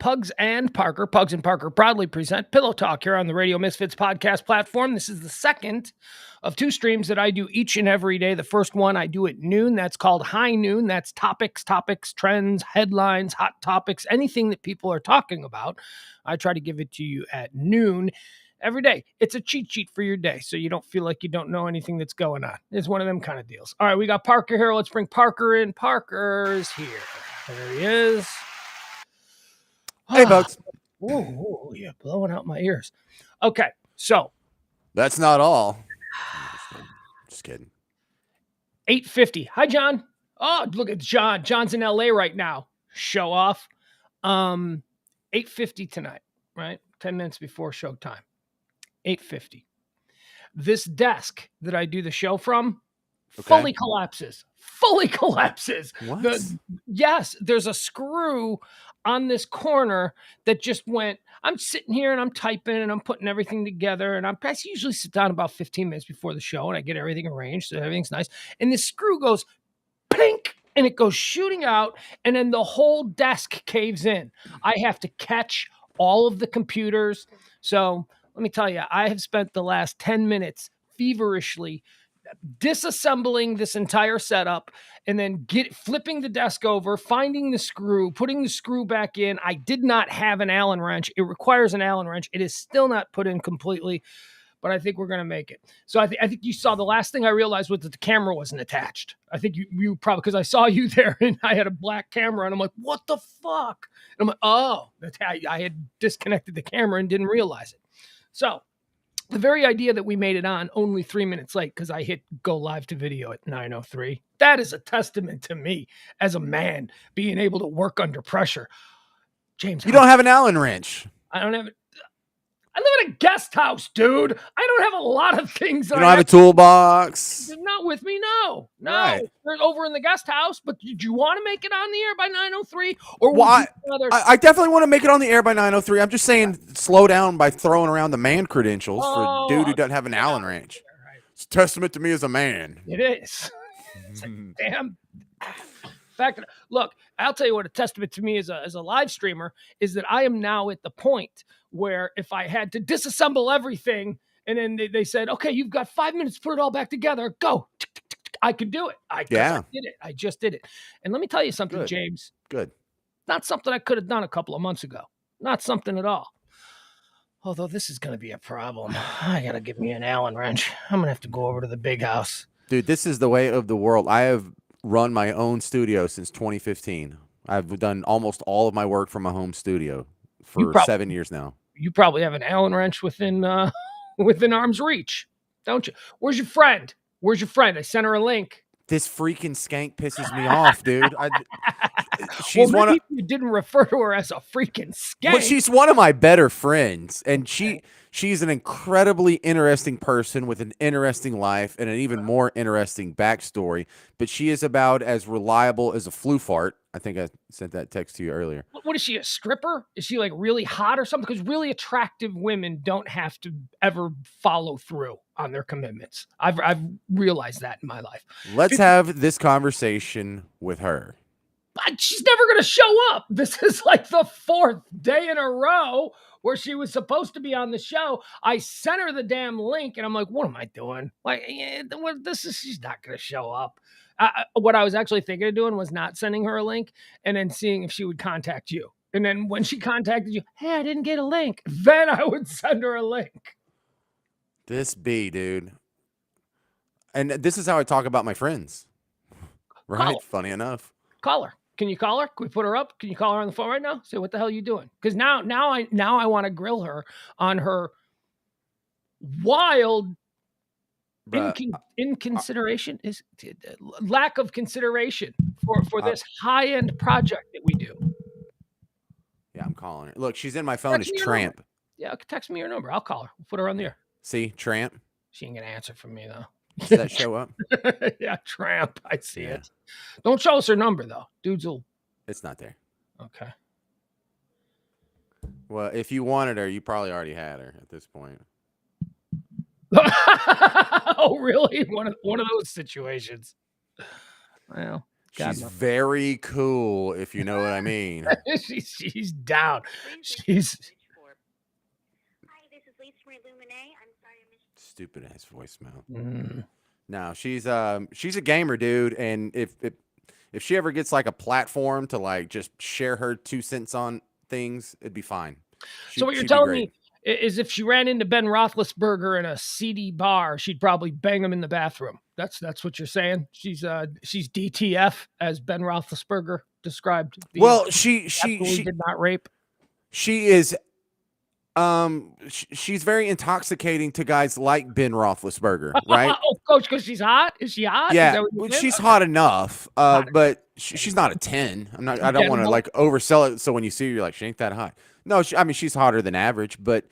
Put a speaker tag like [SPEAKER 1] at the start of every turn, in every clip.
[SPEAKER 1] Pugs and Parker. Pugs and Parker proudly present Pillow Talk here on the Radio Misfits podcast platform. This is the second of two streams that I do each and every day. The first one I do at noon. That's called High Noon. That's topics, trends, headlines, hot topics, anything that people are talking about. I try to give it to you at noon every day. It's a cheat sheet for your day, so you don't feel like you don't know anything that's going on. It's one of them kind of deals. All right, we got Parker here. Let's bring Parker in. Parker's here. There he is.
[SPEAKER 2] Hey, folks.
[SPEAKER 1] Whoa, yeah, blowing out my ears. Okay, so.
[SPEAKER 2] That's not all. Just kidding.
[SPEAKER 1] 8:50. Hi, John. Oh, look at John. John's in LA right now. Show off. 8:50 tonight, right? 10 minutes before showtime. 8:50. This desk that I do the show from fully collapses.
[SPEAKER 2] What?
[SPEAKER 1] Yes, there's a screw on this corner that just went. I'm sitting here and I'm typing and I'm putting everything together, and I usually sit down about 15 minutes before the show and I get everything arranged so everything's nice. And this screw goes pink and it goes shooting out, and then the whole desk caves in. I have to catch all of the computers. So let me tell you, I have spent the last 10 minutes feverishly disassembling this entire setup and then flipping the desk over, finding the screw, putting the screw back in. I did not have an Allen wrench. It requires an Allen wrench. It is still not put in completely, but I think we're going to make it. So I think you saw the last thing I realized was that the camera wasn't attached. I think you probably, because I saw you there and I had a black camera and I'm like, what the fuck? And I'm like, oh, that's how I had disconnected the camera and didn't realize it. So the very idea that we made it on only 3 minutes late because I hit go live to video at 9:03. That is a testament to me as a man being able to work under pressure. James,
[SPEAKER 2] you don't have an Allen wrench.
[SPEAKER 1] I don't have it. I live in a guest house, dude. I don't have a lot of things.
[SPEAKER 2] You don't have a toolbox.
[SPEAKER 1] They're not with me. No.
[SPEAKER 2] Right.
[SPEAKER 1] They're over in the guest house. But did you want to make it on the air by 9:03? Or
[SPEAKER 2] I definitely want to make it on the air by 9:03. I'm just saying, slow down by throwing around the man credentials for a dude who doesn't have an Allen wrench.
[SPEAKER 1] Right.
[SPEAKER 2] It's a testament to me as a man.
[SPEAKER 1] It is. It's like, damn. Fact, look, I'll tell you what a testament to me as a live streamer is that I am now at the point where if I had to disassemble everything and then they said, okay, you've got 5 minutes to put it all back together, go. I could do it. I did it. I just did it. And let me tell you something,
[SPEAKER 2] Good.
[SPEAKER 1] James.
[SPEAKER 2] Good.
[SPEAKER 1] Not something I could have done a couple of months ago. Not something at all. Although this is going to be a problem. I got to give me an Allen wrench. I'm going to have to go over to the big house.
[SPEAKER 2] Dude, this is the way of the world. I have run my own studio since 2015. I've done almost all of my work from a home studio for 7 years now. You
[SPEAKER 1] probably have an Allen wrench within arm's reach, don't you? Where's your friend? I sent her a link.
[SPEAKER 2] This freaking skank pisses me off, dude.
[SPEAKER 1] You didn't refer to her as a freaking skank.
[SPEAKER 2] Well, she's one of my better friends, and she's an incredibly interesting person with an interesting life and an even more interesting backstory. But she is about as reliable as a flu fart. I think I sent that text to you earlier.
[SPEAKER 1] What is she, a stripper? Is she like really hot or something? Because really attractive women don't have to ever follow through on their commitments. I've realized that in my life.
[SPEAKER 2] Let's have this conversation with her.
[SPEAKER 1] She's never going to show up. This is like the fourth day in a row where she was supposed to be on the show. I sent her the damn link, and I'm like, what am I doing? Like, she's not going to show up. What I was actually thinking of doing was not sending her a link and then seeing if she would contact you. And then when she contacted you, hey, I didn't get a link. Then I would send her a link.
[SPEAKER 2] This dude. And this is how I talk about my friends. Right? Funny enough.
[SPEAKER 1] Call her. Can you call her? Can we put her up? Can you call her on the phone right now? Say, what the hell are you doing? Because now I want to grill her on her wild inconsideration is lack of consideration for this high-end project that we do.
[SPEAKER 2] Yeah, I'm calling her. Look, she's in my phone as Tramp.
[SPEAKER 1] Yeah, text me your number. I'll call her. We'll put her on the air.
[SPEAKER 2] See, Tramp.
[SPEAKER 1] She ain't gonna answer from me though.
[SPEAKER 2] Does that show up?
[SPEAKER 1] Yeah, Tramp. I see it. Don't show us her number though. Dudes will.
[SPEAKER 2] It's not there.
[SPEAKER 1] Okay.
[SPEAKER 2] Well, if you wanted her, you probably already had her at this point.
[SPEAKER 1] Oh, really? One of those situations. Well, God,
[SPEAKER 2] She's
[SPEAKER 1] no.
[SPEAKER 2] very cool, if you know what I mean.
[SPEAKER 1] She's down. She's
[SPEAKER 2] Stupid ass voicemail.
[SPEAKER 1] mm.
[SPEAKER 2] No, she's a gamer, dude, and if she ever gets like a platform to like just share her 2 cents on things, it'd be fine.
[SPEAKER 1] So
[SPEAKER 2] She
[SPEAKER 1] what you're
[SPEAKER 2] she'd be
[SPEAKER 1] telling
[SPEAKER 2] great.
[SPEAKER 1] me is if she ran into Ben Roethlisberger in a seedy bar, she'd probably bang him in the bathroom. That's what you're saying. She's DTF, as Ben Roethlisberger described the
[SPEAKER 2] Well, she she
[SPEAKER 1] absolutely
[SPEAKER 2] she
[SPEAKER 1] did not rape.
[SPEAKER 2] she is she's very intoxicating to guys like Ben Roethlisberger, right?
[SPEAKER 1] Oh, coach, because she's hot. Is she hot? Is
[SPEAKER 2] Yeah,
[SPEAKER 1] that what you're
[SPEAKER 2] well,
[SPEAKER 1] saying?
[SPEAKER 2] she's
[SPEAKER 1] Okay,
[SPEAKER 2] hot enough,
[SPEAKER 1] hot.
[SPEAKER 2] but she's not a 10. I don't want to
[SPEAKER 1] 10.
[SPEAKER 2] like oversell it. So when you see her, you're like, she ain't that hot. No, I mean, she's hotter than average, but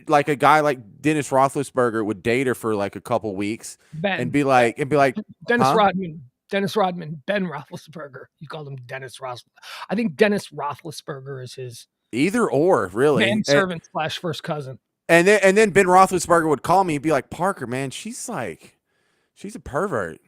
[SPEAKER 2] like a guy like Dennis Roethlisberger would date her for like a couple weeks and
[SPEAKER 1] Ben.
[SPEAKER 2] be like,
[SPEAKER 1] Dennis
[SPEAKER 2] huh?
[SPEAKER 1] Rodman. Dennis Rodman. Ben Roethlisberger. You called him Dennis Ross. I think Dennis Roethlisberger is his
[SPEAKER 2] Either or, really.
[SPEAKER 1] manservant / first cousin.
[SPEAKER 2] And then Ben Roethlisberger would call me and be like, Parker, man, she's a pervert.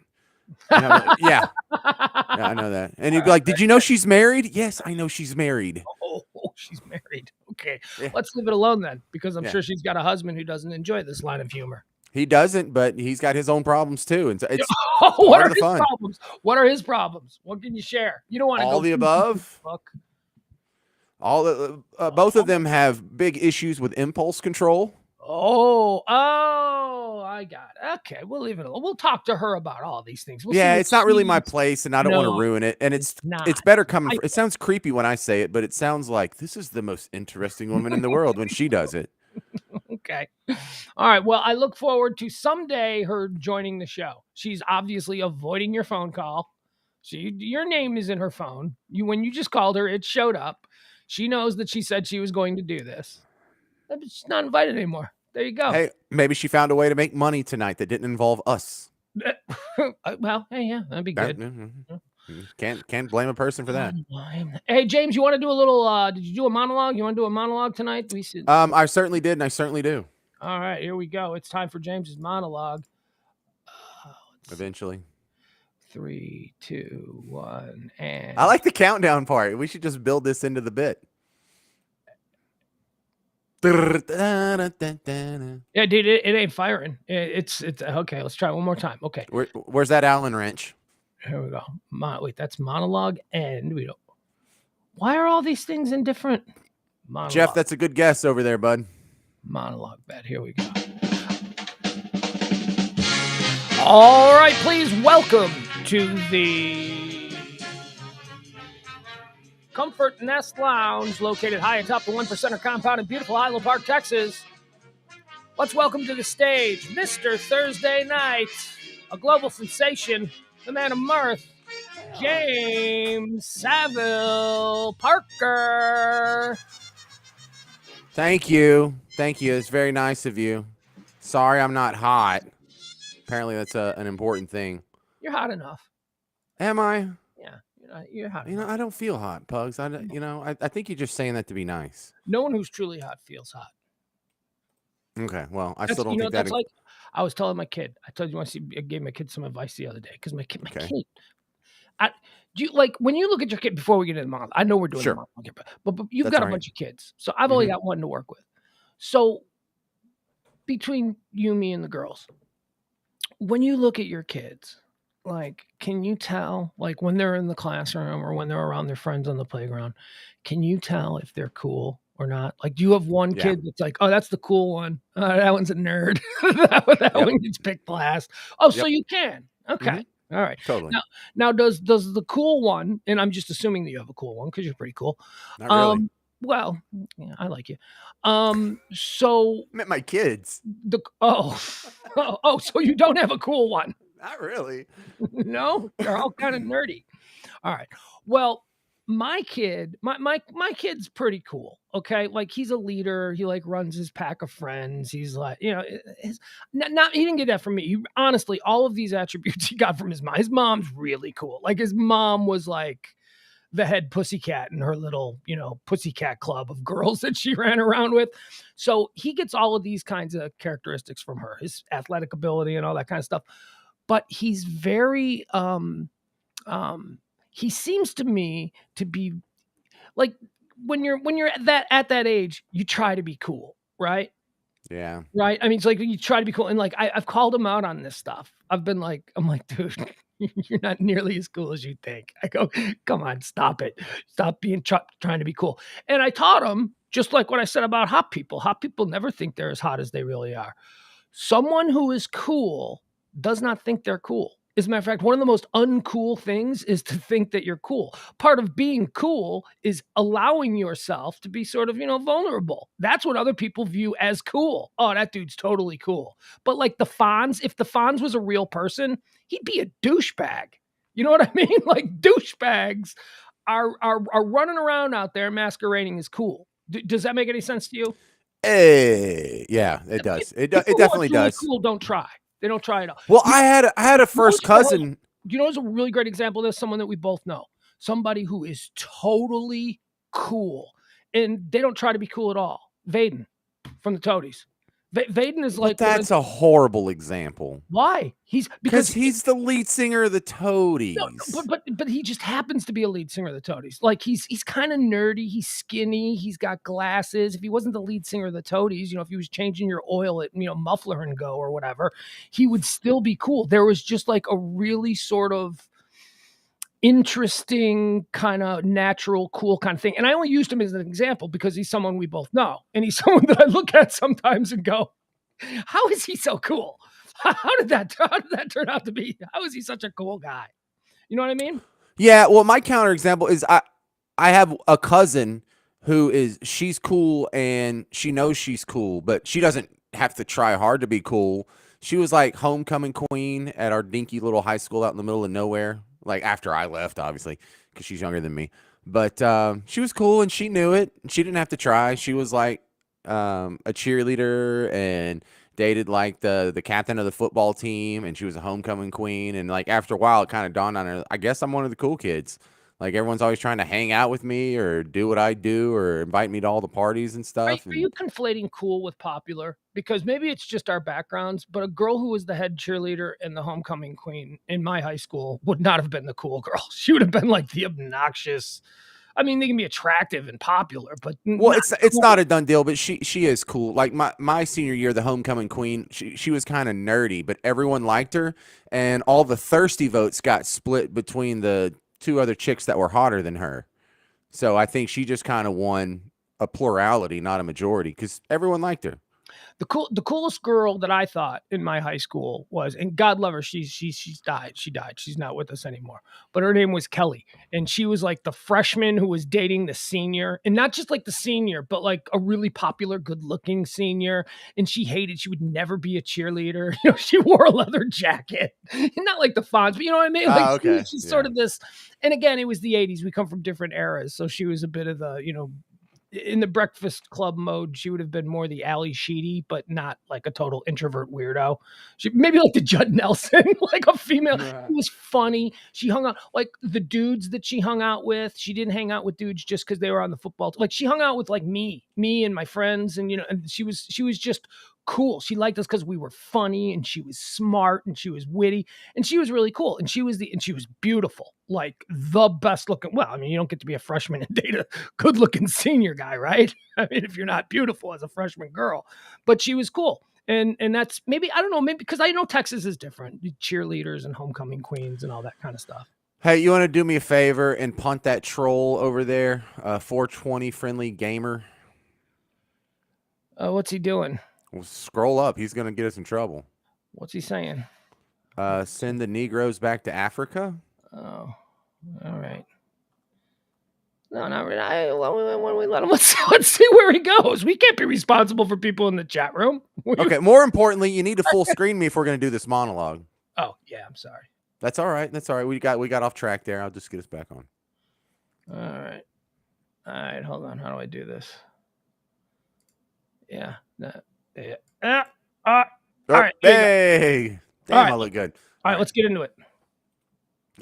[SPEAKER 2] And I'm like, yeah, I know that. And he'd be like, did you know she's married? Yes, I know she's married.
[SPEAKER 1] Oh, she's married. Okay.
[SPEAKER 2] Yeah,
[SPEAKER 1] Let's leave it alone then, because I'm
[SPEAKER 2] yeah.
[SPEAKER 1] sure she's got a husband who doesn't enjoy this line of humor.
[SPEAKER 2] He doesn't, but he's got his own problems too, and so it's
[SPEAKER 1] What
[SPEAKER 2] part
[SPEAKER 1] are
[SPEAKER 2] of the
[SPEAKER 1] his
[SPEAKER 2] fun.
[SPEAKER 1] problems? What are his problems? What can you share? You don't want to
[SPEAKER 2] All
[SPEAKER 1] go
[SPEAKER 2] the
[SPEAKER 1] too
[SPEAKER 2] above.
[SPEAKER 1] book.
[SPEAKER 2] Both of them have big issues with impulse control.
[SPEAKER 1] Oh, I got it. Okay, we'll leave it alone. We'll talk to her about all these things. We'll see
[SPEAKER 2] Yeah,
[SPEAKER 1] what
[SPEAKER 2] it's not really my
[SPEAKER 1] she's-
[SPEAKER 2] place, and I don't want to
[SPEAKER 1] No,
[SPEAKER 2] ruin it. And
[SPEAKER 1] it's not.
[SPEAKER 2] it's better coming.
[SPEAKER 1] I-
[SPEAKER 2] It sounds creepy when I say it, but it sounds like this is the most interesting woman in the world when she does it.
[SPEAKER 1] Okay. All right. Well, I look forward to someday her joining the show. She's obviously avoiding your phone call. Your name is in her phone. When you just called her, it showed up. She knows that she said she was going to do this. But she's not invited anymore. There you go.
[SPEAKER 2] Hey, maybe she found a way to make money tonight that didn't involve us.
[SPEAKER 1] Well, hey, yeah, that'd be good.
[SPEAKER 2] Can't blame a person for that.
[SPEAKER 1] Hey, James, you want to do a little? Did you do a monologue? You want to do a monologue tonight?
[SPEAKER 2] I certainly did, and I certainly do.
[SPEAKER 1] All right, here we go. It's time for James's monologue.
[SPEAKER 2] Eventually.
[SPEAKER 1] 3, 2, 1, and
[SPEAKER 2] I like the countdown part. We should just build this into the bit.
[SPEAKER 1] yeah, dude, it ain't firing. It's okay. Let's try it one more time. Okay,
[SPEAKER 2] Where's that Allen wrench?
[SPEAKER 1] here we go. Wait, that's monologue, and we don't. Why are all these things in different? Monologue.
[SPEAKER 2] Jeff, that's a good guess over there, bud.
[SPEAKER 1] Monologue bed. Here we go. All right, please welcome to the Comfort Nest Lounge, located high atop the 1% compound in beautiful Highland Park, Texas. Let's welcome to the stage Mr. Thursday Night, a global sensation, the man of mirth, James Saville Parker.
[SPEAKER 2] Thank you. It's very nice of you. Sorry I'm not hot. Apparently that's an important thing.
[SPEAKER 1] You're hot enough.
[SPEAKER 2] Am I?
[SPEAKER 1] Yeah, you're hot
[SPEAKER 2] You
[SPEAKER 1] enough.
[SPEAKER 2] know, I don't feel hot, Pugs. I think you're just saying that to be nice.
[SPEAKER 1] No one who's truly hot feels hot.
[SPEAKER 2] Okay, well, I still don't think
[SPEAKER 1] that's like I was telling my kid. I told you I gave my kid some advice the other day because my kid. Do you like when you look at your kid before we get into the monologue? I know we're doing the monologue here, but you've got a bunch of kids, so I've only got one to work with. So between you, me, and the girls, when you look at your kids, like, can you tell, like, when they're in the classroom or when they're around their friends on the playground, can you tell if they're cool or not? Like, do you have one kid that's like, oh, that's the cool one. That one's a nerd. that one gets picked last. Oh, so you can. Okay. All right.
[SPEAKER 2] Totally.
[SPEAKER 1] Now does the cool one, and I'm just assuming that you have a cool one because you're pretty cool.
[SPEAKER 2] Not really.
[SPEAKER 1] Well, yeah, I like you. So
[SPEAKER 2] I met my kids.
[SPEAKER 1] So you don't have a cool one?
[SPEAKER 2] Not really.
[SPEAKER 1] No, they're all kind of nerdy. All right. Well, my kid, my kid's pretty cool. Okay, like he's a leader. He like runs his pack of friends. He's like, he didn't get that from me. Honestly, all of these attributes he got from his mom. His mom's really cool. Like his mom was like the head pussycat in her little, pussycat club of girls that she ran around with. So he gets all of these kinds of characteristics from her, his athletic ability and all that kind of stuff. But he's very um, he seems to me to be like when you're at that age, you try to be cool, right?
[SPEAKER 2] Yeah.
[SPEAKER 1] Right? I mean, it's like you try to be cool, and like I've called him out on this stuff. I'm like, dude, you're not nearly as cool as you think. I go, come on, stop it, stop being trying to be cool. And I taught him just like what I said about hot people. Hot people never think they're as hot as they really are. Someone who is cool does not think they're cool. As a matter of fact, one of the most uncool things is to think that you're cool. Part of being cool is allowing yourself to be sort of, vulnerable. That's what other people view as cool. Oh, that dude's totally cool. But like the Fonz, if the Fonz was a real person, he'd be a douchebag. You know what I mean? Like douchebags are running around out there masquerading as cool. Does that make any sense to you?
[SPEAKER 2] Hey, yeah, it does. It
[SPEAKER 1] People who are
[SPEAKER 2] definitely
[SPEAKER 1] truly
[SPEAKER 2] does.
[SPEAKER 1] cool don't try. They don't try at all.
[SPEAKER 2] Well,
[SPEAKER 1] You know
[SPEAKER 2] I had a
[SPEAKER 1] you know
[SPEAKER 2] first cousin.
[SPEAKER 1] who's a really great example of this? Someone that we both know. Somebody who is totally cool, and they don't try to be cool at all. Vaden from the Toadies. Vaden is
[SPEAKER 2] But
[SPEAKER 1] like one of
[SPEAKER 2] that's a horrible example
[SPEAKER 1] why? He's because
[SPEAKER 2] because he's the lead singer of the
[SPEAKER 1] no,
[SPEAKER 2] Toadies.
[SPEAKER 1] but he just happens to be a lead singer of the Toadies. Like he's kind of nerdy. He's skinny. He's got glasses. If he wasn't the lead singer of the Toadies, if he was changing your oil at Muffler and Go or whatever, he would still be cool. There was just like a really sort of interesting kind of natural cool kind of thing. And I only used him as an example because he's someone we both know, and he's someone that I look at sometimes and go, "How is he so cool? How did that turn out to be? How is he such a cool guy?" You know what I mean?
[SPEAKER 2] Yeah, well, my counter example is I have a cousin who is she's cool and she knows she's cool, but she doesn't have to try hard to be cool. She was like homecoming queen at our dinky little high school out in the middle of nowhere. Like after I left, obviously, because she's younger than me. But she was cool and she knew it. She didn't have to try. She was like a cheerleader and dated like the captain of the football team, and she was a homecoming queen. And like after a while, it kind of dawned on her. I guess I'm one of the cool kids. Like everyone's always trying to hang out with me or do what I do or invite me to all the parties and
[SPEAKER 1] Are
[SPEAKER 2] stuff.
[SPEAKER 1] are you
[SPEAKER 2] And
[SPEAKER 1] conflating cool with popular? Because maybe it's just our backgrounds, but a girl who was the head cheerleader and the homecoming queen in my high school would not have been the cool girl. She would have been like the obnoxious. I mean, they can be attractive and popular, but
[SPEAKER 2] well,
[SPEAKER 1] not
[SPEAKER 2] it's
[SPEAKER 1] cool.
[SPEAKER 2] not a done deal, but she is cool. Like my senior year, the homecoming queen, she was kind of nerdy, but everyone liked her, and all the thirsty votes got split between the two other chicks that were hotter than her. So I think she just kind of won a plurality, not a majority, because everyone liked her.
[SPEAKER 1] The coolest girl that I thought in my high school was, and God love her, she's died. She died. She's not with us anymore. But her name was Kelly, and she was like the freshman who was dating the senior, and not just like the senior, but like a really popular, good-looking senior. And she would never be a cheerleader. She wore a leather jacket, not like the Fonz, but you know what I mean. Like
[SPEAKER 2] Oh, okay.
[SPEAKER 1] she's sort
[SPEAKER 2] Yeah.
[SPEAKER 1] of this. And again, it was the '80s. We come from different eras, so she was a bit of the in the Breakfast Club mode, she would have been more the Ali Sheedy, but not like a total introvert weirdo. She maybe like the Judd Nelson, like a female.
[SPEAKER 2] Yeah.
[SPEAKER 1] It was funny. She hung out like the dudes that she hung out with. She didn't hang out with dudes just because they were on the football. Like she hung out with like me and my friends, and and she was just cool. She liked us because we were funny, and she was smart, and she was witty, and she was really cool, and she was beautiful, like the best looking. Well, I mean, you don't get to be a freshman and date a good looking senior guy, right? I mean, if you're not beautiful as a freshman girl, but she was cool. And that's maybe, I don't know, maybe because I know Texas is different, cheerleaders and homecoming queens and all that kind of stuff.
[SPEAKER 2] Hey, you want to do me a favor and punt that troll over there, 420 friendly gamer?
[SPEAKER 1] What's he doing?
[SPEAKER 2] Well, scroll up. He's going to get us in trouble.
[SPEAKER 1] What's he saying?
[SPEAKER 2] Send the Negroes back to Africa.
[SPEAKER 1] Oh, all right. No, not really. When we let him, let's see where he goes. We can't be responsible for people in the chat room.
[SPEAKER 2] Okay. More importantly, you need to full screen me if we're going to do this monologue.
[SPEAKER 1] Oh yeah, I'm sorry.
[SPEAKER 2] That's all right. That's all right. We got off track there. I'll just get us back on.
[SPEAKER 1] All right. Hold on. How do I do this? Yeah. Yeah. All right.
[SPEAKER 2] Hey, damn,
[SPEAKER 1] All right.
[SPEAKER 2] I look good.
[SPEAKER 1] All right. Let's get into it.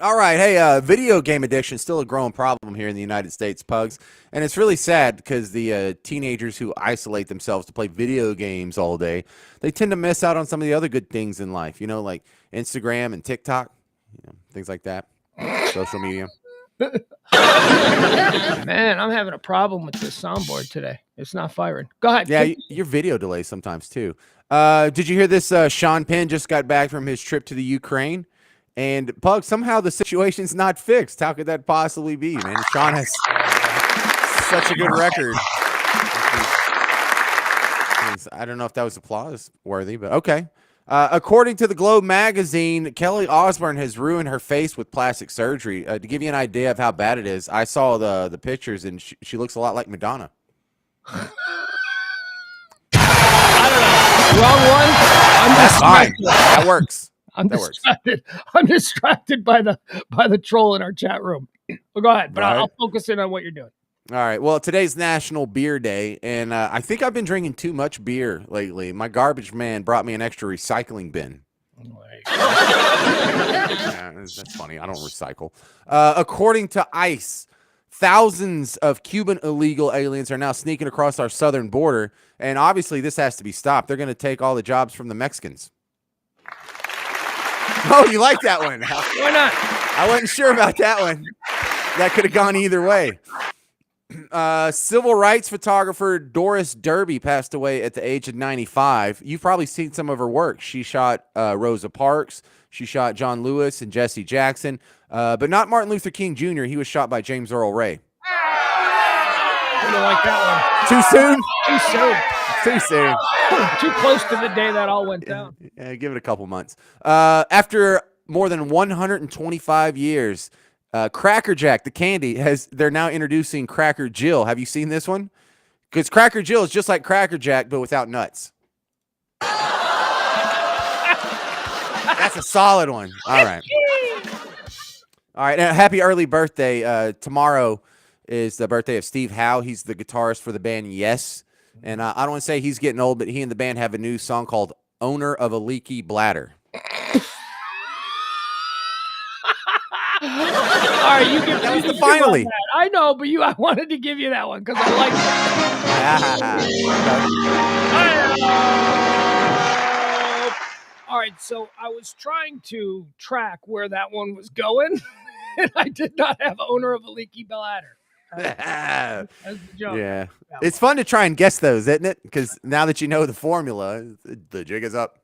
[SPEAKER 2] All right. Hey, video game addiction is still a growing problem here in the United States, Pugs. And it's really sad because the teenagers who isolate themselves to play video games all day, they tend to miss out on some of the other good things in life, like Instagram and TikTok, things like that. social media.
[SPEAKER 1] Man, I'm having a problem with this soundboard today. It's not firing. Go ahead.
[SPEAKER 2] Yeah, your video delays sometimes too. Did you hear this? Sean Penn just got back from his trip to the Ukraine, and Pug, somehow the situation's not fixed. How could that possibly be, man? Sean has such a good record. I don't know if that was applause worthy, but okay. According to the Globe magazine, Kelly Osbourne has ruined her face with plastic surgery. To give you an idea of how bad it is, I saw the pictures, and she looks a lot like Madonna.
[SPEAKER 1] I don't know. Wrong one.
[SPEAKER 2] That's fine. That works.
[SPEAKER 1] I'm distracted by the troll in our chat room. Well, go ahead, but
[SPEAKER 2] Right.
[SPEAKER 1] I'll focus in on what you're doing.
[SPEAKER 2] All right. Well, today's National Beer Day, and I think I've been drinking too much beer lately. My garbage man brought me an extra recycling bin. Yeah, that's funny. I don't recycle. According to ICE, thousands of Cuban illegal aliens are now sneaking across our southern border, and obviously this has to be stopped. They're going to take all the jobs from the Mexicans. Oh, you like that one?
[SPEAKER 1] Why not?
[SPEAKER 2] I wasn't sure about that one. That could have gone either way. Civil rights photographer Doris Derby passed away at the age of 95. You've probably seen some of her work. She shot Rosa Parks. She shot John Lewis and Jesse Jackson, but not Martin Luther King Jr. He was shot by James Earl Ray.
[SPEAKER 1] I don't like that
[SPEAKER 2] Too soon?
[SPEAKER 1] one. Too soon.
[SPEAKER 2] Too soon.
[SPEAKER 1] Too close to the day that all went down.
[SPEAKER 2] Yeah, give it a couple months. After more than 125 years, Cracker Jack, the candy, they're now introducing Cracker Jill. Have you seen this one? Because Cracker Jill is just like Cracker Jack, but without nuts. That's a solid one. All right. All right. Happy early birthday. Tomorrow is the birthday of Steve Howe. He's the guitarist for the band Yes. And I don't want to say he's getting old, but he and the band have a new song called Owner of a Leaky Bladder.
[SPEAKER 1] All right, you give
[SPEAKER 2] that was the finally.
[SPEAKER 1] I know, but I wanted to give you that one because I like it. All right, so I was trying to track where that one was going, and I did not have Owner of a Leaky Bladder. That's the joke.
[SPEAKER 2] Yeah, it's fun to try and guess those, isn't it? Because now that you know the formula, the jig is up.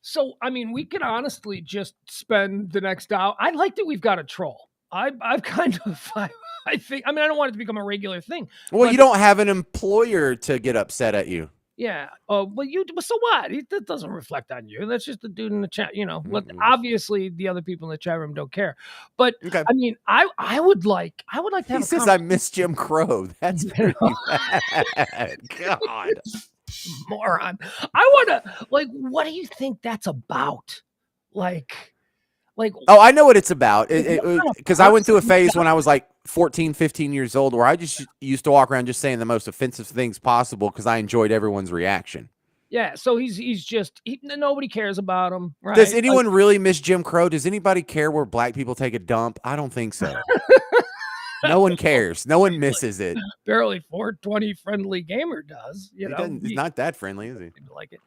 [SPEAKER 1] So, I mean, we could honestly just spend the next hour. I like that we've got a troll. I've kind of, I think, I mean, I don't want it to become a regular thing.
[SPEAKER 2] Well, you don't have an employer to get upset at you.
[SPEAKER 1] Yeah. Well, so what? That doesn't reflect on you. That's just the dude in the chat. You know, obviously the other people in the chat room don't care. But
[SPEAKER 2] okay.
[SPEAKER 1] I mean, I would like to have.
[SPEAKER 2] He says I miss Jim Crow. That's pretty bad. God.
[SPEAKER 1] Moron. I want to, what do you think that's about?
[SPEAKER 2] Oh, I know what it's about. Because I went through a phase when I was like 14, 15 years old where I just used to walk around just saying the most offensive things possible because I enjoyed everyone's reaction.
[SPEAKER 1] Yeah, so he's just nobody cares about him, right?
[SPEAKER 2] Does anyone really miss Jim Crow? Does anybody care where black people take a dump? I don't think so. No one cares. No one misses it.
[SPEAKER 1] Barely 420 friendly gamer does. You know,
[SPEAKER 2] he's not that friendly, is he?
[SPEAKER 1] Like it.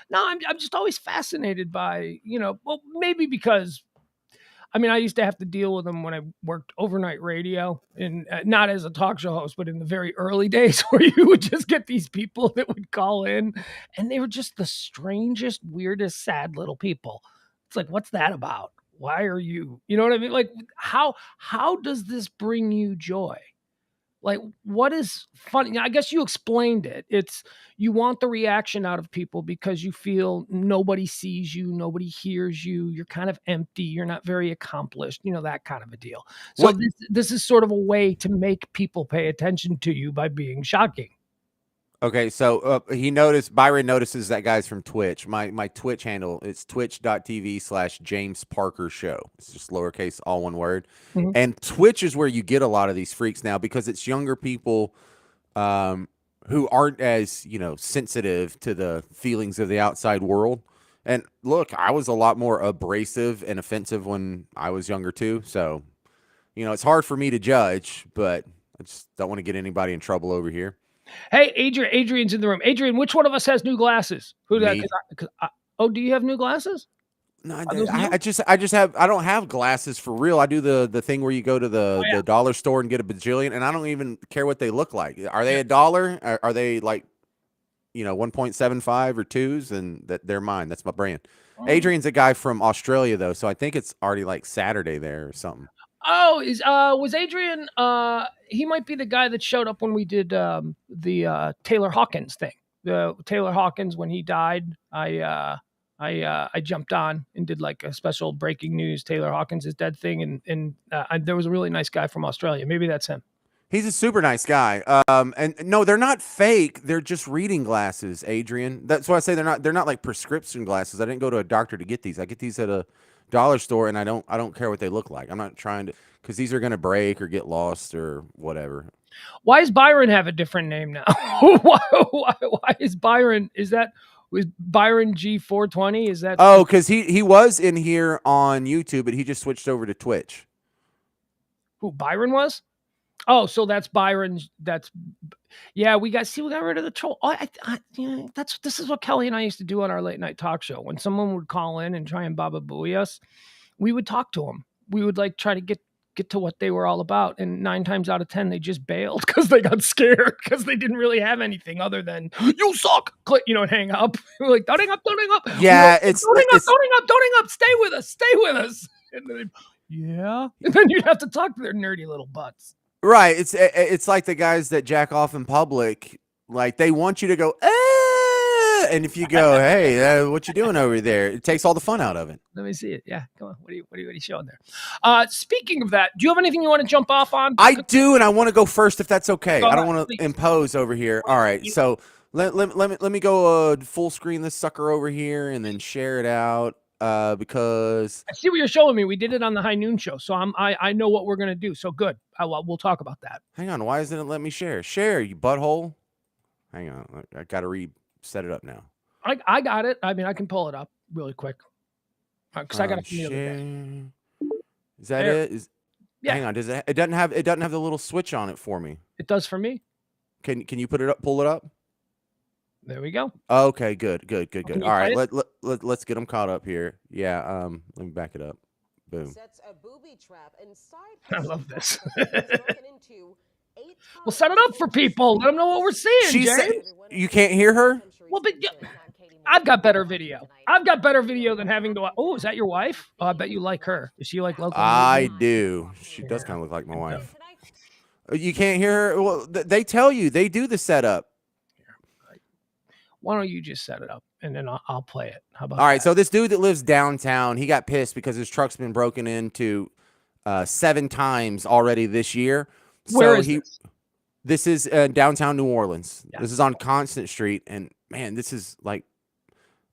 [SPEAKER 1] No, I'm just always fascinated by, well, maybe because, I mean, I used to have to deal with them when I worked overnight radio, and not as a talk show host, but in the very early days where you would just get these people that would call in, and they were just the strangest, weirdest, sad little people. It's like, what's that about? Why are you, you know what I mean? Like, how does this bring you joy? Like, what is funny? I guess you explained it. It's you want the reaction out of people because you feel nobody sees you, nobody hears you. You're kind of empty. You're not very accomplished, that kind of a deal. So this is sort of a way to make people pay attention to you by being shocking.
[SPEAKER 2] Okay, so Byron notices that guy's from Twitch. My Twitch handle is twitch.tv/James Parker Show. It's just lowercase, all one word. Mm-hmm. And Twitch is where you get a lot of these freaks now because it's younger people who aren't as, sensitive to the feelings of the outside world. And look, I was a lot more abrasive and offensive when I was younger too. So, it's hard for me to judge, but I just don't want to get anybody in trouble over here.
[SPEAKER 1] Hey, Adrian's in the room. Adrian, which one of us has new glasses? Who that? Do you have new glasses?
[SPEAKER 2] No,
[SPEAKER 1] Are those new?
[SPEAKER 2] I don't have glasses for real. I do the thing where you go to
[SPEAKER 1] Oh, yeah.
[SPEAKER 2] the dollar store and get a bajillion, and I don't even care what they look like. Are they
[SPEAKER 1] Yeah.
[SPEAKER 2] a dollar? Are they like 1.75 or twos? And they're mine. That's my brand.
[SPEAKER 1] Oh.
[SPEAKER 2] Adrian's a guy from Australia though, so I think it's already like Saturday there or something.
[SPEAKER 1] Oh, was Adrian he might be the guy that showed up when we did the Taylor Hawkins thing. The Taylor Hawkins when he died, I jumped on and did like a special breaking news Taylor Hawkins is dead thing and there was a really nice guy from Australia. Maybe that's him.
[SPEAKER 2] He's a super nice guy. And no, they're not fake. They're just reading glasses, Adrian. That's why I say they're not like prescription glasses. I didn't go to a doctor to get these. I get these at a dollar store, and I don't care what they look like. I'm not trying to because these are gonna break or get lost or whatever.
[SPEAKER 1] Why does Byron have a different name now? Why is Byron? Is that was Byron G420? Is that
[SPEAKER 2] Oh, because he was in here on YouTube, but he just switched over to Twitch.
[SPEAKER 1] who Byron was? Oh, so that's Byron's. That's yeah. We got rid of the troll. Yeah, this is what Kelly and I used to do on our late night talk show. When someone would call in and try and Baba Booey us, we would talk to them. We would like try to get to what they were all about. And 9 times out of 10, they just bailed because they got scared because they didn't really have anything other than you suck. Click, and hang up. We're like, don't hang up, don't hang up.
[SPEAKER 2] Yeah,
[SPEAKER 1] Don't hang up, don't hang up, don't hang up. Stay with us, stay with us. And then, yeah. And then you'd have to talk to their nerdy little butts.
[SPEAKER 2] right. It's like the guys that jack off in public. Like they want you to go, ah! And if you go, hey, what you doing over there? It takes all the fun out of it.
[SPEAKER 1] Let me see it. Yeah, come on. What are you showing there? Speaking of that, do you have anything you want to jump off on?
[SPEAKER 2] I do, and I want to go first if that's okay.
[SPEAKER 1] Go
[SPEAKER 2] I don't
[SPEAKER 1] ahead,
[SPEAKER 2] want to
[SPEAKER 1] please.
[SPEAKER 2] impose over here. All right, so let me go full screen this sucker over here and then share it out because
[SPEAKER 1] I see what you're showing me. We did it on the High Noon Show, so I know what we're gonna do. So good. We'll talk about that.
[SPEAKER 2] hang on, why isn't it let me share? Share, you butthole. Hang on, I got to reset it up now.
[SPEAKER 1] I got it. I mean, I can pull it up really quick because I got it from the other day.
[SPEAKER 2] Share. Is that
[SPEAKER 1] There.
[SPEAKER 2] it?
[SPEAKER 1] Yeah,
[SPEAKER 2] Hang on, does it? It doesn't have the little switch on it for me.
[SPEAKER 1] it does for me.
[SPEAKER 2] Can you put it up? Pull it up.
[SPEAKER 1] There we go.
[SPEAKER 2] Okay, good.
[SPEAKER 1] Can you
[SPEAKER 2] All right,
[SPEAKER 1] play it?
[SPEAKER 2] let's get them caught up here. Yeah, let me back it up. Boom.
[SPEAKER 3] Sets a booby trap inside
[SPEAKER 1] I love this.
[SPEAKER 3] We'll
[SPEAKER 1] We'll set it up for people. Let them know what we're seeing,
[SPEAKER 2] She
[SPEAKER 1] James.
[SPEAKER 2] said you can't hear her.
[SPEAKER 1] Well, but I've got better video. I've got better video than having to. Oh, is that your wife? Oh, I bet you like her. Is she like local?
[SPEAKER 2] I do. She does kind of look like my wife. You can't hear her. Well, they tell you they do the setup.
[SPEAKER 1] Why don't you just set it up and then I'll play it? How about
[SPEAKER 2] All right.
[SPEAKER 1] that?
[SPEAKER 2] So this dude that lives downtown, he got pissed because his truck's been broken into 7 times already this year.
[SPEAKER 1] Where
[SPEAKER 2] So
[SPEAKER 1] is this?
[SPEAKER 2] This is downtown New Orleans.
[SPEAKER 1] Yeah.
[SPEAKER 2] This is on Constant Street, and man, this is like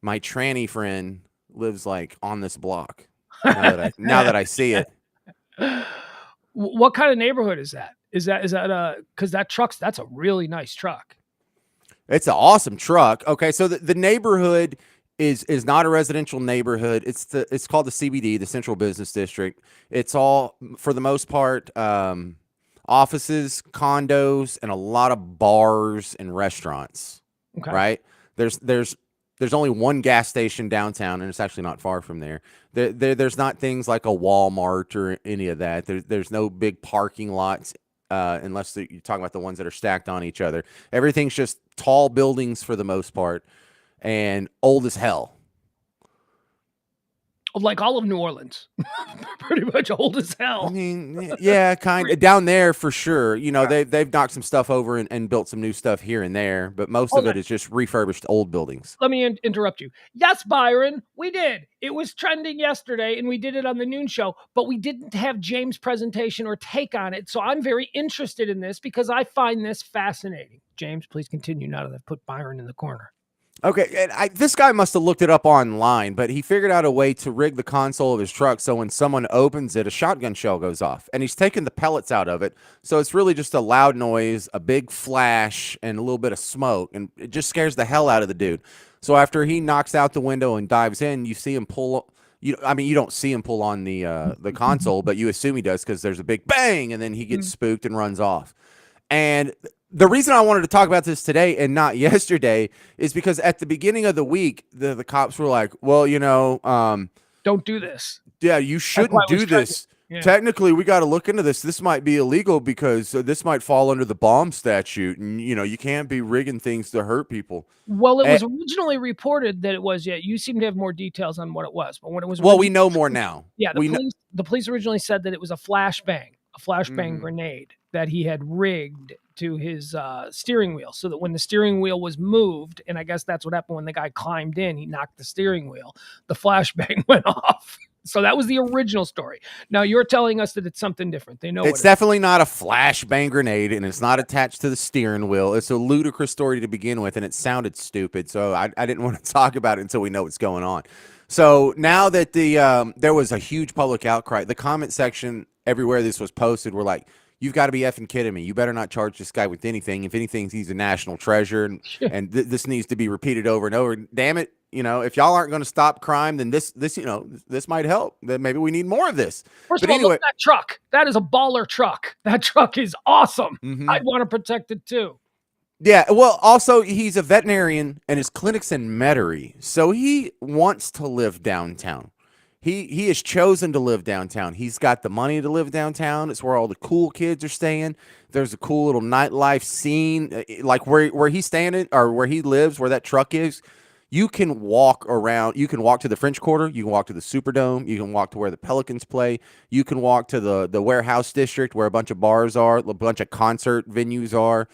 [SPEAKER 2] my tranny friend lives like on this block. Now that I see it,
[SPEAKER 1] What kind of neighborhood is that? Is that because that's a really nice truck.
[SPEAKER 2] it's an awesome truck. Okay, so the neighborhood is not a residential neighborhood. It's called the CBD, the Central Business District. It's all for the most part offices, condos, and a lot of bars and restaurants.
[SPEAKER 1] Okay.
[SPEAKER 2] Right? There's only one gas station downtown, and it's actually not far from there. There's not things like a Walmart or any of that. There's no big parking lots unless you're talking about the ones that are stacked on each other. Everything's just tall buildings for the most part and old as hell.
[SPEAKER 1] Like all of New Orleans, pretty much old as hell.
[SPEAKER 2] I mean, yeah, kind of down there for sure. You know,
[SPEAKER 1] Yeah.
[SPEAKER 2] they've knocked some stuff over and built some new stuff here and there, but most
[SPEAKER 1] Hold
[SPEAKER 2] of
[SPEAKER 1] on.
[SPEAKER 2] it is just refurbished old buildings.
[SPEAKER 1] Let me interrupt you. Yes, Byron, we did. It was trending yesterday, and we did it on the noon show, but we didn't have James' presentation or take on it. So I'm very interested in this because I find this fascinating. James, please continue now that I've put Byron in the corner.
[SPEAKER 2] Okay, and this guy must have looked it up online, but he figured out a way to rig the console of his truck so when someone opens it, a shotgun shell goes off, and he's taken the pellets out of it. So it's really just a loud noise, a big flash, and a little bit of smoke, and it just scares the hell out of the dude. So after he knocks out the window and dives in, you see him pull. You don't see him pull on the console, but you assume he does because there's a big bang, and then he gets spooked and runs off. And the reason I wanted to talk about this today and not yesterday is because at the beginning of the week, the cops were like, well,
[SPEAKER 1] don't do this.
[SPEAKER 2] Yeah, you
[SPEAKER 1] That's why
[SPEAKER 2] shouldn't
[SPEAKER 1] it was
[SPEAKER 2] do this.
[SPEAKER 1] yeah.
[SPEAKER 2] Technically, we got to look into this. This might be illegal because this might fall under the bomb statute, and you can't be rigging things to hurt people.
[SPEAKER 1] Well, it
[SPEAKER 2] Eh,
[SPEAKER 1] was originally reported that it was. Yeah, you seem to have more details on what it was, but when it was
[SPEAKER 2] well, we
[SPEAKER 1] originally,
[SPEAKER 2] know more now.
[SPEAKER 1] yeah,
[SPEAKER 2] We know.
[SPEAKER 1] the police originally said that it was a flashbang
[SPEAKER 2] Mhm.
[SPEAKER 1] grenade that he had rigged to his steering wheel, so that when the steering wheel was moved, and I guess that's what happened when the guy climbed in, he knocked the steering wheel. The flashbang went off. So that was the original story. Now you're telling us that it's something different. They know
[SPEAKER 2] It's
[SPEAKER 1] what
[SPEAKER 2] definitely not a flashbang grenade, and it's not attached to the steering wheel. It's a ludicrous story to begin with, and it sounded stupid, so I didn't want to talk about it until we know what's going on. So now that there was a huge public outcry, the comment section everywhere this was posted were like, "You've got to be effing kidding me! You better not charge this guy with anything. If anything, he's a national treasure, and
[SPEAKER 1] it is.
[SPEAKER 2] this needs to be repeated over and over. Damn it! If y'all aren't going to stop crime, then this might help. Then maybe we need more of this."
[SPEAKER 1] First
[SPEAKER 2] But
[SPEAKER 1] of all, look
[SPEAKER 2] anyway.
[SPEAKER 1] at that truck. That is a baller truck. That truck is awesome.
[SPEAKER 2] Mhm.
[SPEAKER 1] I'd want to protect it too.
[SPEAKER 2] Yeah, well, also he's a veterinarian and his clinic's in Metairie, so he wants to live downtown. He has chosen to live downtown. He's got the money to live downtown. It's where all the cool kids are staying. There's a cool little nightlife scene, like where he's standing or where he lives, where that truck is. You can walk around. You can walk to the French Quarter. You can walk to the Superdome. You can walk to where the Pelicans play. You can walk to the warehouse district where a bunch of bars are, a bunch of concert venues are.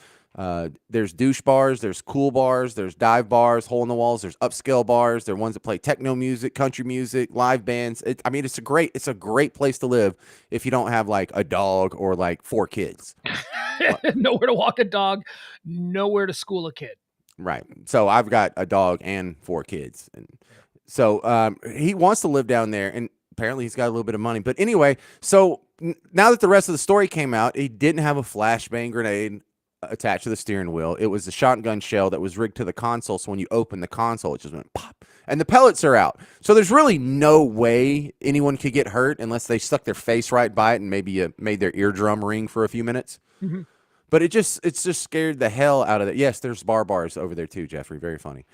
[SPEAKER 2] There's douche bars, there's cool bars, there's dive bars, hole in the walls, there's upscale bars, there are ones that play techno music, country music, live bands. It's a great place to live if you don't have like a dog or like 4 kids.
[SPEAKER 1] Nowhere to walk a dog, nowhere to school a kid.
[SPEAKER 2] Right. So I've got a dog and 4 kids. And so he wants to live down there, and apparently he's got a little bit of money. But anyway, so now that the rest of the story came out, he didn't have a flashbang grenade attached to the steering wheel. It was a shotgun shell that was rigged to the console. So when you open the console, it just went pop, and the pellets are out. So there's really no way anyone could get hurt unless they stuck their face right by it and maybe made their eardrum ring for a few minutes.
[SPEAKER 1] Mhm.
[SPEAKER 2] But it's just scared the hell out of it. Yes, there's bars over there too, Jeffrey. Very funny.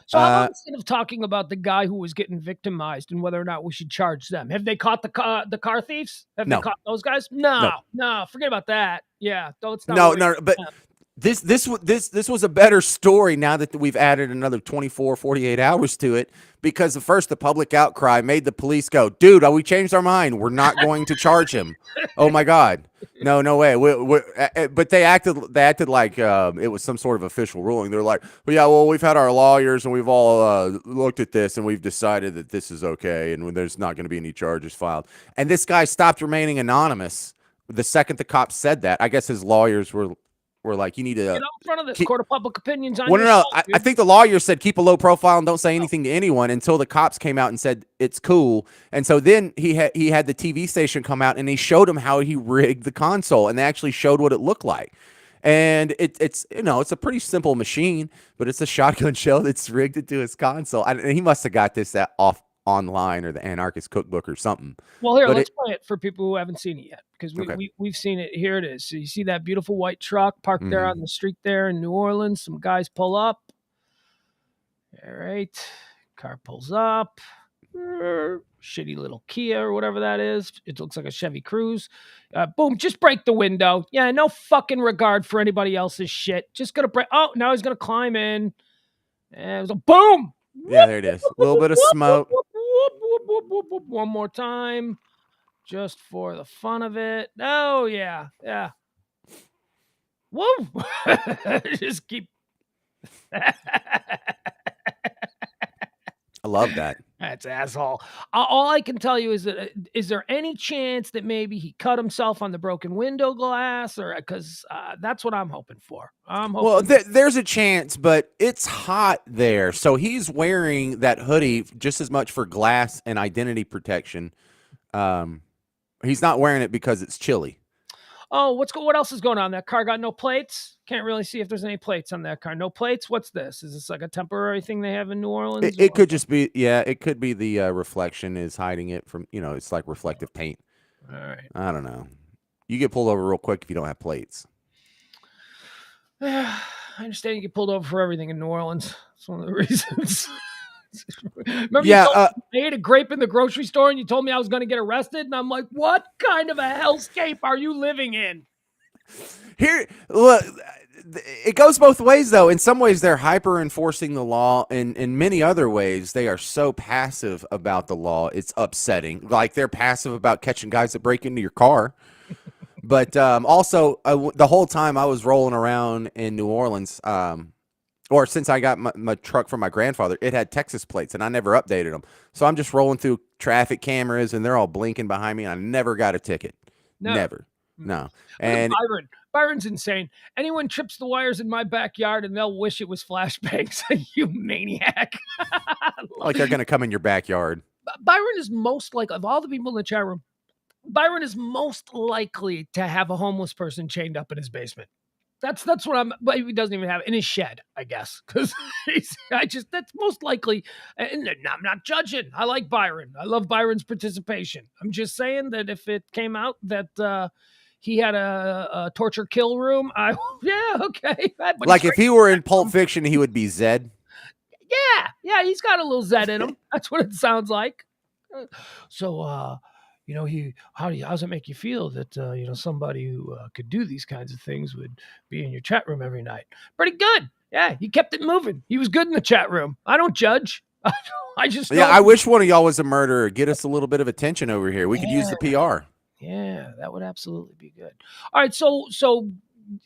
[SPEAKER 1] So how about instead of talking about the guy who was getting victimized and whether or not we should charge them, have they caught the car thieves? Have they
[SPEAKER 2] No.
[SPEAKER 1] caught those guys?
[SPEAKER 2] No.
[SPEAKER 1] No, forget about that. Yeah, let's not
[SPEAKER 2] No,
[SPEAKER 1] worry
[SPEAKER 2] no,
[SPEAKER 1] about
[SPEAKER 2] but
[SPEAKER 1] them.
[SPEAKER 2] this was a better story now that we've added another 24, 48 hours to it, because the public outcry made the police go, dude, we changed our mind. We're not going to charge him. Oh my God. No way. But they acted like it was some sort of official ruling. They're like, well, we've had our lawyers and we've all looked at this and we've decided that this is okay and there's not going to be any charges filed. And this guy stopped remaining anonymous the second the cops said that. I guess his lawyers were like, you need to
[SPEAKER 1] Get out in front of this court of public opinions on
[SPEAKER 2] well,
[SPEAKER 1] your
[SPEAKER 2] no.
[SPEAKER 1] side,
[SPEAKER 2] I
[SPEAKER 1] dude.
[SPEAKER 2] think the lawyer said keep a low profile and don't say anything to anyone until the cops came out and said it's cool. And so then he had the TV station come out and he showed him how he rigged the console, and they actually showed what it looked like. And it's a pretty simple machine, but it's a shotgun shell that's rigged into his console. And he must have got this off online or the Anarchist Cookbook or something.
[SPEAKER 1] Well, here,
[SPEAKER 2] But
[SPEAKER 1] let's play it for people who haven't seen it yet, because
[SPEAKER 2] Okay.
[SPEAKER 1] we've seen it. Here it is. So you see that beautiful white truck parked there on the street there in New Orleans. Some guys pull up. All right. Car pulls up. Shitty little Kia or whatever that is. It looks like a Chevy Cruze. Boom, just break the window. Yeah, no fucking regard for anybody else's shit. Just gonna break. Oh, now he's gonna climb in. And it was a boom.
[SPEAKER 2] Yeah, there it is. A little bit of smoke.
[SPEAKER 1] One more time, just for the fun of it. Oh yeah. Woo! Just keep.
[SPEAKER 2] I love that.
[SPEAKER 1] That's asshole. All I can tell you is that is there any chance that maybe he cut himself on the broken window glass, or because that's what I'm hoping for. I'm hoping.
[SPEAKER 2] Well, there's a chance, but it's hot there. So he's wearing that hoodie just as much for glass and identity protection. He's not wearing it because it's chilly.
[SPEAKER 1] Oh, what else is going on? That car got no plates? Can't really see if there's any plates on that car. No plates? What's this? Is this like a temporary thing they have in New Orleans?
[SPEAKER 2] It could just be, it could be the reflection is hiding it from, it's like reflective paint.
[SPEAKER 1] All right.
[SPEAKER 2] I don't know. You get pulled over real quick if you don't have plates.
[SPEAKER 1] I understand you get pulled over for everything in New Orleans. That's one of the reasons. Remember you
[SPEAKER 2] Yeah,
[SPEAKER 1] told me I ate a grape in the grocery store and you told me I was going to get arrested? And I'm like, what kind of a hellscape are you living in?
[SPEAKER 2] here, look, it goes both ways though. In some ways, they're hyper enforcing the law, and in many other ways, they are so passive about the law. It's upsetting. Like they're passive about catching guys that break into your car. But also, the whole time I was rolling around in New Orleans, or since I got my truck from my grandfather, it had Texas plates, and I never updated them. So I'm just rolling through traffic cameras, and they're all blinking behind me. And I never got a ticket.
[SPEAKER 1] Never.
[SPEAKER 2] Never. No.
[SPEAKER 1] Look at
[SPEAKER 2] And
[SPEAKER 1] Byron. Byron's insane. Anyone trips the wires in my backyard and they'll wish it was flashbangs. You maniac.
[SPEAKER 2] like they're going to come in your backyard.
[SPEAKER 1] Byron is most like, of all the people in the chat room, Byron is most likely to have a homeless person chained up in his basement. That's what I'm. But he doesn't even have it in his shed, I guess, because that's most likely. And I'm not judging. I like Byron. I love Byron's participation. I'm just saying that if it came out that he had a torture kill room, yeah, okay. But
[SPEAKER 2] Like if he were in Pulp Fiction, he would be Zed.
[SPEAKER 1] yeah, he's got a little Zed in him. That's what it sounds like. So, how's it make you feel that somebody who could do these kinds of things would be in your chat room every night? Pretty good. Yeah, he kept it moving. He was good in the chat room. I don't judge. I just
[SPEAKER 2] Yeah, I wish one of y'all was a murderer. Get us a little bit of attention over here. We could use the PR.
[SPEAKER 1] Yeah, that would absolutely be good. All right, so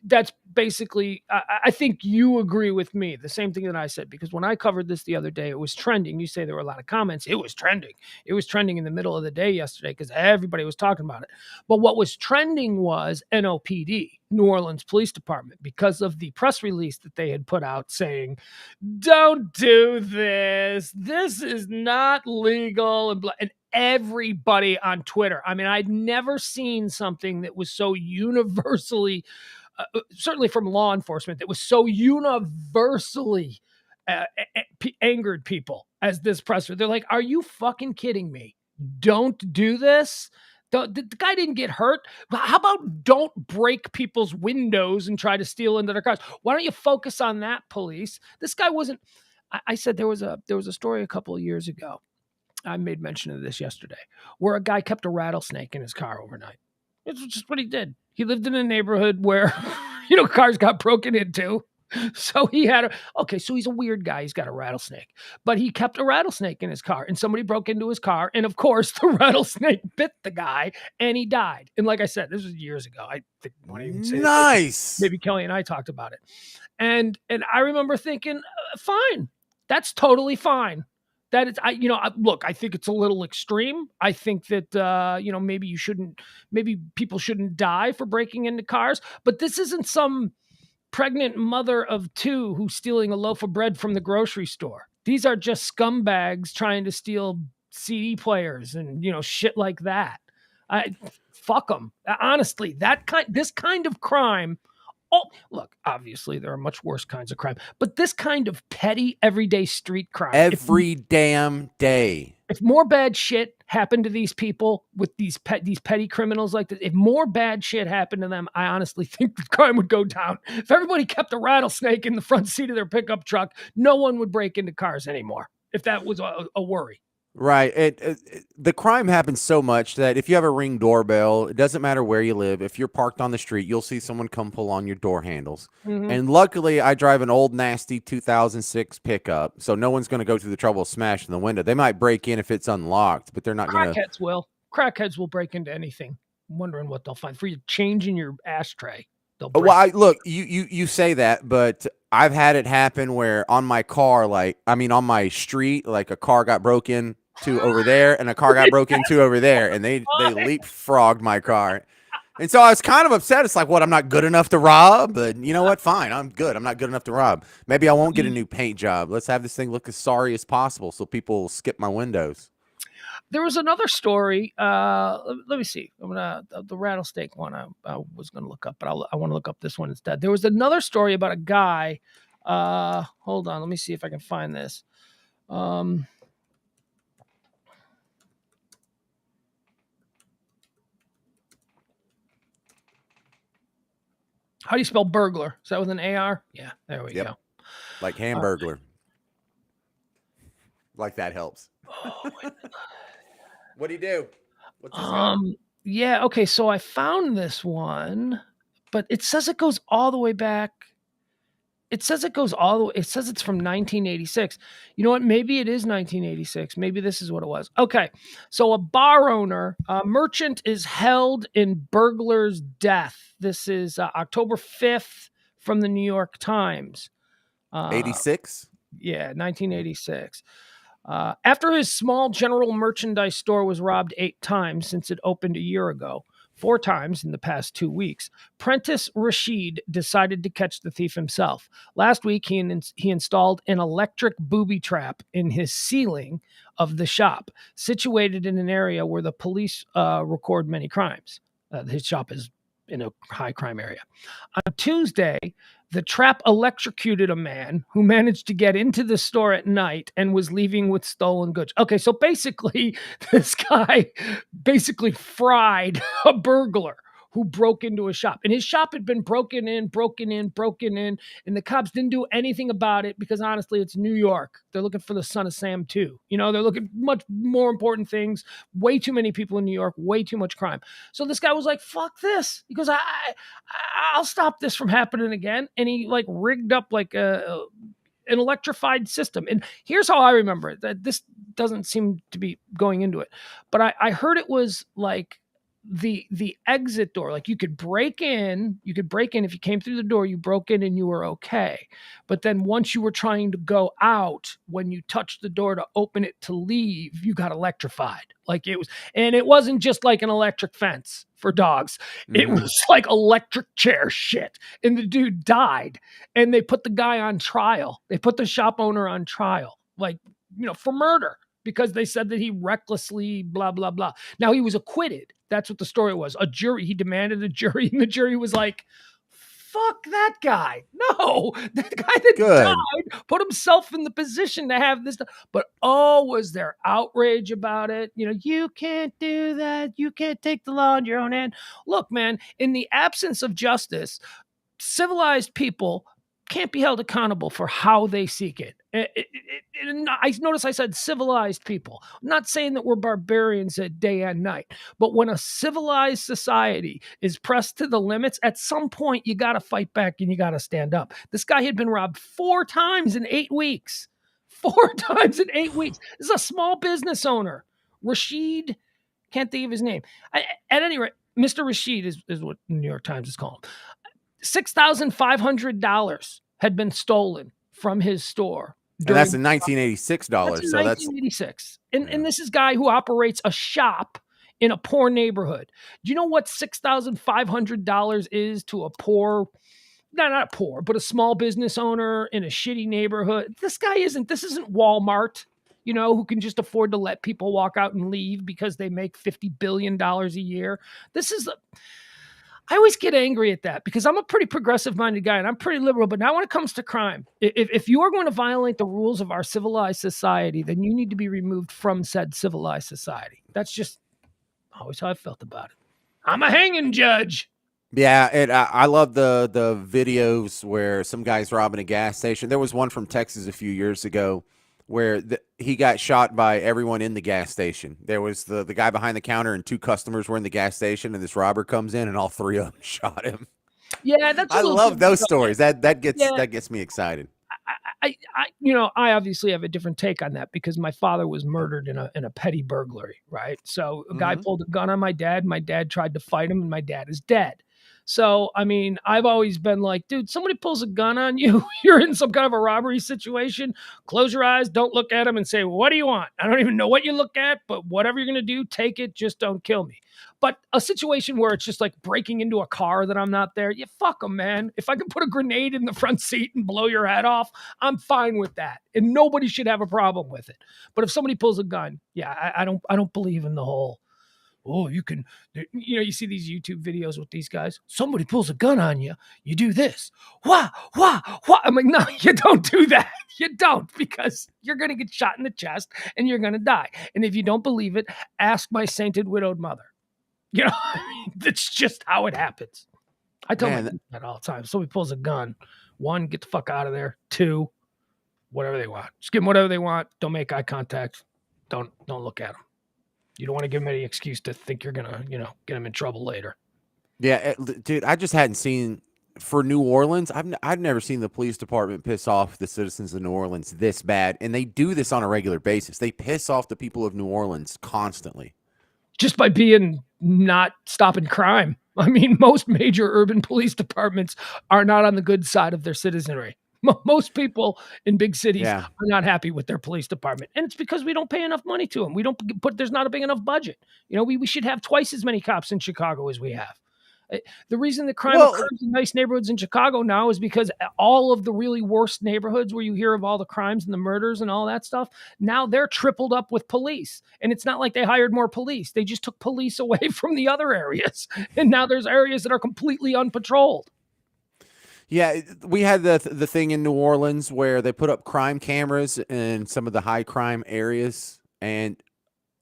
[SPEAKER 1] that's basically, I think you agree with me, the same thing that I said, because when I covered this the other day, it was trending. You say there were a lot of comments. It was trending. It was trending in the middle of the day yesterday because everybody was talking about it. But what was trending was NOPD, New Orleans Police Department, because of the press release that they had put out saying, don't do this. This is not legal. And everybody on Twitter. I mean, I'd never seen something that was so universally certainly from law enforcement, that was so universally angered people as this presser. They're like, are you fucking kidding me? Don't do this. The guy didn't get hurt. How about don't break people's windows and try to steal into their cars? Why don't you focus on that, police? This guy wasn't. I said there was a story a couple of years ago. I made mention of this yesterday, where a guy kept a rattlesnake in his car overnight. It's just what he did. He lived in a neighborhood where, cars got broken into. So so he's a weird guy. He's got a rattlesnake, but he kept a rattlesnake in his car and somebody broke into his car. And of course the rattlesnake bit the guy and he died. And like I said, this was years ago. I think
[SPEAKER 2] nice.
[SPEAKER 1] Maybe Kelly and I talked about it. And I remember thinking, fine, that's totally fine. That is, look, I think it's a little extreme. I think that, maybe people shouldn't die for breaking into cars, but this isn't some pregnant mother of two who's stealing a loaf of bread from the grocery store. These are just scumbags trying to steal CD players and, shit like that. Fuck them. Honestly, this kind of crime. Oh, look, obviously there are much worse kinds of crime, but this kind of petty everyday street crime.
[SPEAKER 2] Every damn day.
[SPEAKER 1] If more bad shit happened to these people with these petty criminals like this, if more bad shit happened to them, I honestly think the crime would go down. If everybody kept a rattlesnake in the front seat of their pickup truck, no one would break into cars anymore, if that was a worry.
[SPEAKER 2] Right. The crime happens so much that if you have a Ring doorbell, it doesn't matter where you live. If you're parked on the street, you'll see someone come pull on your door handles.
[SPEAKER 1] Mm-hmm.
[SPEAKER 2] And luckily, I drive an old, nasty 2006 pickup, so no one's going to go through the trouble of smashing the window. They might break in if it's unlocked, but they're not going to.
[SPEAKER 1] Crackheads will break into anything, wondering what they'll find. For you changing your ashtray, they'll break.
[SPEAKER 2] Well, look, you say that, but I've had it happen where on my car, on my street, like a car got broken to over there and a car got broken into over there, and they leapfrogged my car. And so I was kind of upset. It's like, what, I'm not good enough to rob? But you know what? Fine, I'm good. I'm not good enough to rob. Maybe I won't get a new paint job. Let's have this thing look as sorry as possible so people will skip my windows.
[SPEAKER 1] There was another story. Let me see. The rattlesnake one I was going to look up, but I want to look up this one instead. There was another story about a guy. Hold on. Let me see if I can find this. How do you spell burglar? Is that with an AR? Yeah, there we go.
[SPEAKER 2] Like Hamburglar. Like that helps.
[SPEAKER 1] Oh,
[SPEAKER 2] What do you do? What's this got?
[SPEAKER 1] yeah, okay, so I found this one, but it says it goes all the way back. It says it goes all the way. It says it's from 1986. You know what? Maybe it is 1986. Maybe this is what it was. Okay. So a bar owner, a merchant is held in burglar's death. This is October 5th from the New York Times. Uh,
[SPEAKER 2] 86?
[SPEAKER 1] yeah, 1986. After his small general merchandise store was robbed 8 times since it opened a year ago, 4 times in the past 2 weeks, Prentice Rashid decided to catch the thief himself. Last week, he installed an electric booby trap in his ceiling of the shop, situated in an area where the police record many crimes. His shop is in a high crime area. On Tuesday, the trap electrocuted a man who managed to get into the store at night and was leaving with stolen goods. Okay, so basically, this guy basically fried a burglar who broke into a shop. And his shop had been broken in, and the cops didn't do anything about it because honestly, it's New York. They're looking for the son of Sam too. You know, they're looking much more important things. Way too many people in New York, way too much crime. So this guy was like, fuck this. He goes, I'll stop this from happening again. And he like rigged up like an electrified system. And here's how I remember it. That this doesn't seem to be going into it, but I heard it was like the exit door. Like you could break in. If you came through the door, you broke in and you were okay. But then once you were trying to go out, when you touched the door to open it to leave, you got electrified. Like it was, and it wasn't just like an electric fence for dogs. It
[SPEAKER 2] Mhm.
[SPEAKER 1] was like electric chair shit. And the dude died. And they put the guy on trial. They put the shop owner on trial, like, for murder because they said that he recklessly blah, blah, blah. Now he was acquitted. That's what the story was. He demanded a jury, and the jury was like, fuck that guy. No, that guy that
[SPEAKER 2] Good.
[SPEAKER 1] died put himself in the position to have this. But oh, was there outrage about it? You can't do that. You can't take the law in your own hand. Look, man, in the absence of justice, civilized people can't be held accountable for how they seek it. I notice I said civilized people. I'm not saying that we're barbarians at day and night, but when a civilized society is pressed to the limits, at some point you got to fight back and you got to stand up. This guy had been robbed 4 times in 8 weeks. 4 times in 8 weeks. This is a small business owner. Rashid, can't think of his name. At any rate, Mr. Rashid is what the New York Times is calling him. $6,500 had been stolen from his store
[SPEAKER 2] And that's
[SPEAKER 1] during
[SPEAKER 2] in 1986
[SPEAKER 1] that's
[SPEAKER 2] dollars.
[SPEAKER 1] in
[SPEAKER 2] So that's
[SPEAKER 1] 1986. And
[SPEAKER 2] yeah.
[SPEAKER 1] this is a guy who operates a shop in a poor neighborhood. Do you know what $6,500 is to a poor, not poor, but a small business owner in a shitty neighborhood? This isn't Walmart, who can just afford to let people walk out and leave because they make $50 billion a year. I always get angry at that because I'm a pretty progressive minded guy and I'm pretty liberal. But now when it comes to crime, if you are going to violate the rules of our civilized society, then you need to be removed from said civilized society. That's just always how I felt about it. I'm a hanging judge.
[SPEAKER 2] Yeah, I love the videos where some guy's robbing a gas station. There was one from Texas a few years ago where he got shot by everyone in the gas station. There was the guy behind the counter and 2 customers were in the gas station, and this robber comes in and all 3 of them shot him.
[SPEAKER 1] Yeah, that's a
[SPEAKER 2] I
[SPEAKER 1] little too
[SPEAKER 2] love those
[SPEAKER 1] much.
[SPEAKER 2] stories. That
[SPEAKER 1] Yeah,
[SPEAKER 2] gets me excited.
[SPEAKER 1] I obviously have a different take on that because my father was murdered in a petty burglary, right? So a guy
[SPEAKER 2] Hmm.
[SPEAKER 1] pulled a gun on my dad. My dad tried to fight him, and my dad is dead. So I mean, I've always been like, dude, somebody pulls a gun on you, you're in some kind of a robbery situation. Close your eyes, don't look at him, and say, "What do you want?" I don't even know what you look at, but whatever you're gonna do, take it. Just don't kill me. But a situation where it's just like breaking into a car that I'm not there, yeah, fuck them, man. If I can put a grenade in the front seat and blow your head off, I'm fine with that, and nobody should have a problem with it. But if somebody pulls a gun, yeah, I don't believe in the whole. Oh, you can, you see these YouTube videos with these guys. Somebody pulls a gun on you, you do this. Wah, wah, wah. I'm like, no, you don't do that. You don't, because you're going to get shot in the chest and you're going to die. And if you don't believe it, ask my sainted widowed mother. That's just how it happens. I tell my
[SPEAKER 2] Man,
[SPEAKER 1] kids that all the time. Somebody pulls a gun. 1, get the fuck out of there. 2, whatever they want. Just give them whatever they want. Don't make eye contact. Don't look at them. You don't want to give them any excuse to think you're gonna, get them in trouble later.
[SPEAKER 2] Yeah, dude, I just hadn't seen for New Orleans. I've never seen the police department piss off the citizens of New Orleans this bad, and they do this on a regular basis. They piss off the people of New Orleans constantly.
[SPEAKER 1] Just by being not stopping crime. I mean, most major urban police departments are not on the good side of their citizenry. Most people in big cities
[SPEAKER 2] Yeah.
[SPEAKER 1] are not happy with their police department, and it's because we don't pay enough money to them. We don't put. There's not a big enough budget. We should have twice as many cops in Chicago as we have. The reason the crime
[SPEAKER 2] Well,
[SPEAKER 1] occurs in nice neighborhoods in Chicago now is because all of the really worst neighborhoods where you hear of all the crimes and the murders and all that stuff, now they're tripled up with police. And it's not like they hired more police. They just took police away from the other areas. And now there's areas that are completely unpatrolled.
[SPEAKER 2] yeah, we had the thing in New Orleans where they put up crime cameras in some of the high crime areas, and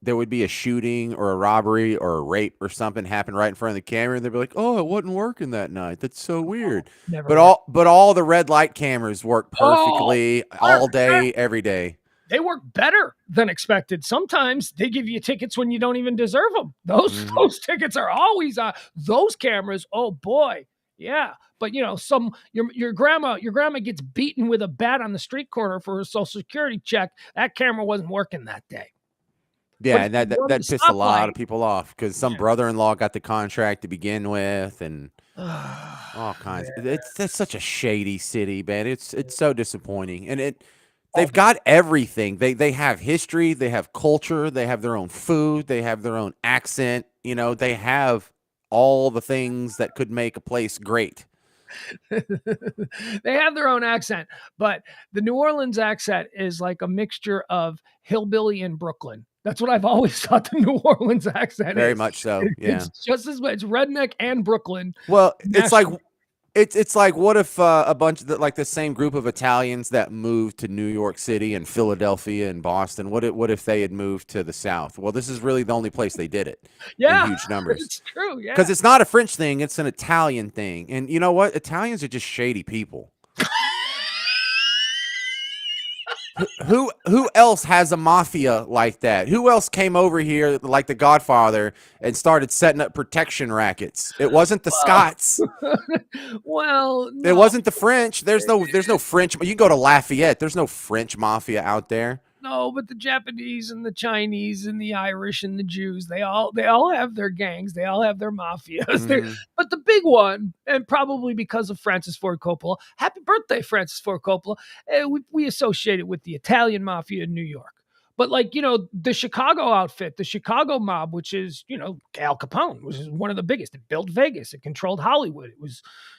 [SPEAKER 2] there would be a shooting or a robbery or a rape or something happen right in front of the camera, and they'd be like, "Oh, it wasn't working that night. That's so weird."
[SPEAKER 1] Never
[SPEAKER 2] But
[SPEAKER 1] worked.
[SPEAKER 2] all the red light cameras work perfectly all day,
[SPEAKER 1] perfect.
[SPEAKER 2] every day.
[SPEAKER 1] They work better than expected. Sometimes they give you tickets when you don't even deserve them. Those tickets are always on. Those cameras, oh boy, yeah. But your grandma gets beaten with a bat on the street corner for a social security check. That camera wasn't working that day.
[SPEAKER 2] Yeah,
[SPEAKER 1] But
[SPEAKER 2] and
[SPEAKER 1] if you run
[SPEAKER 2] that
[SPEAKER 1] the
[SPEAKER 2] pissed a lot
[SPEAKER 1] stoplight-
[SPEAKER 2] of people off because some brother-in-law got the contract to begin with, and all kinds. That's such a shady city, man. It's so disappointing, and they've got everything. They have history, they have culture, they have their own food, they have their own accent. They have all the things that could make a place great.
[SPEAKER 1] They have their own accent, but the New Orleans accent is like a mixture of hillbilly and Brooklyn. That's what I've always thought the New Orleans accent
[SPEAKER 2] Very
[SPEAKER 1] is.
[SPEAKER 2] much so. Yeah.
[SPEAKER 1] It's just as much redneck and Brooklyn.
[SPEAKER 2] Well, it's like
[SPEAKER 1] National-
[SPEAKER 2] it's like what if a bunch of the same group of Italians that moved to New York City and Philadelphia and Boston, what if they had moved to the South? Well, this is really the only place they did it
[SPEAKER 1] Yeah,
[SPEAKER 2] in huge numbers.
[SPEAKER 1] it's true. Yeah,
[SPEAKER 2] Because it's not a French thing, it's an Italian thing. And you know what? Italians are just shady people. Who else has a mafia like that? Who else came over here like the Godfather and started setting up protection rackets? It wasn't the Scots.
[SPEAKER 1] well,
[SPEAKER 2] It
[SPEAKER 1] no,
[SPEAKER 2] wasn't the French. There's no French. You can go to Lafayette. There's no French mafia out there.
[SPEAKER 1] no, but the Japanese and the Chinese and the Irish and the Jews, they all have their gangs. They all have their mafias. But the big one, and probably because of Francis Ford Coppola, happy birthday, Francis Ford Coppola, we associate it with the Italian mafia in New York. But the Chicago outfit, the Chicago mob, which is, Al Capone, which is one of the biggest. It built Vegas. It controlled Hollywood.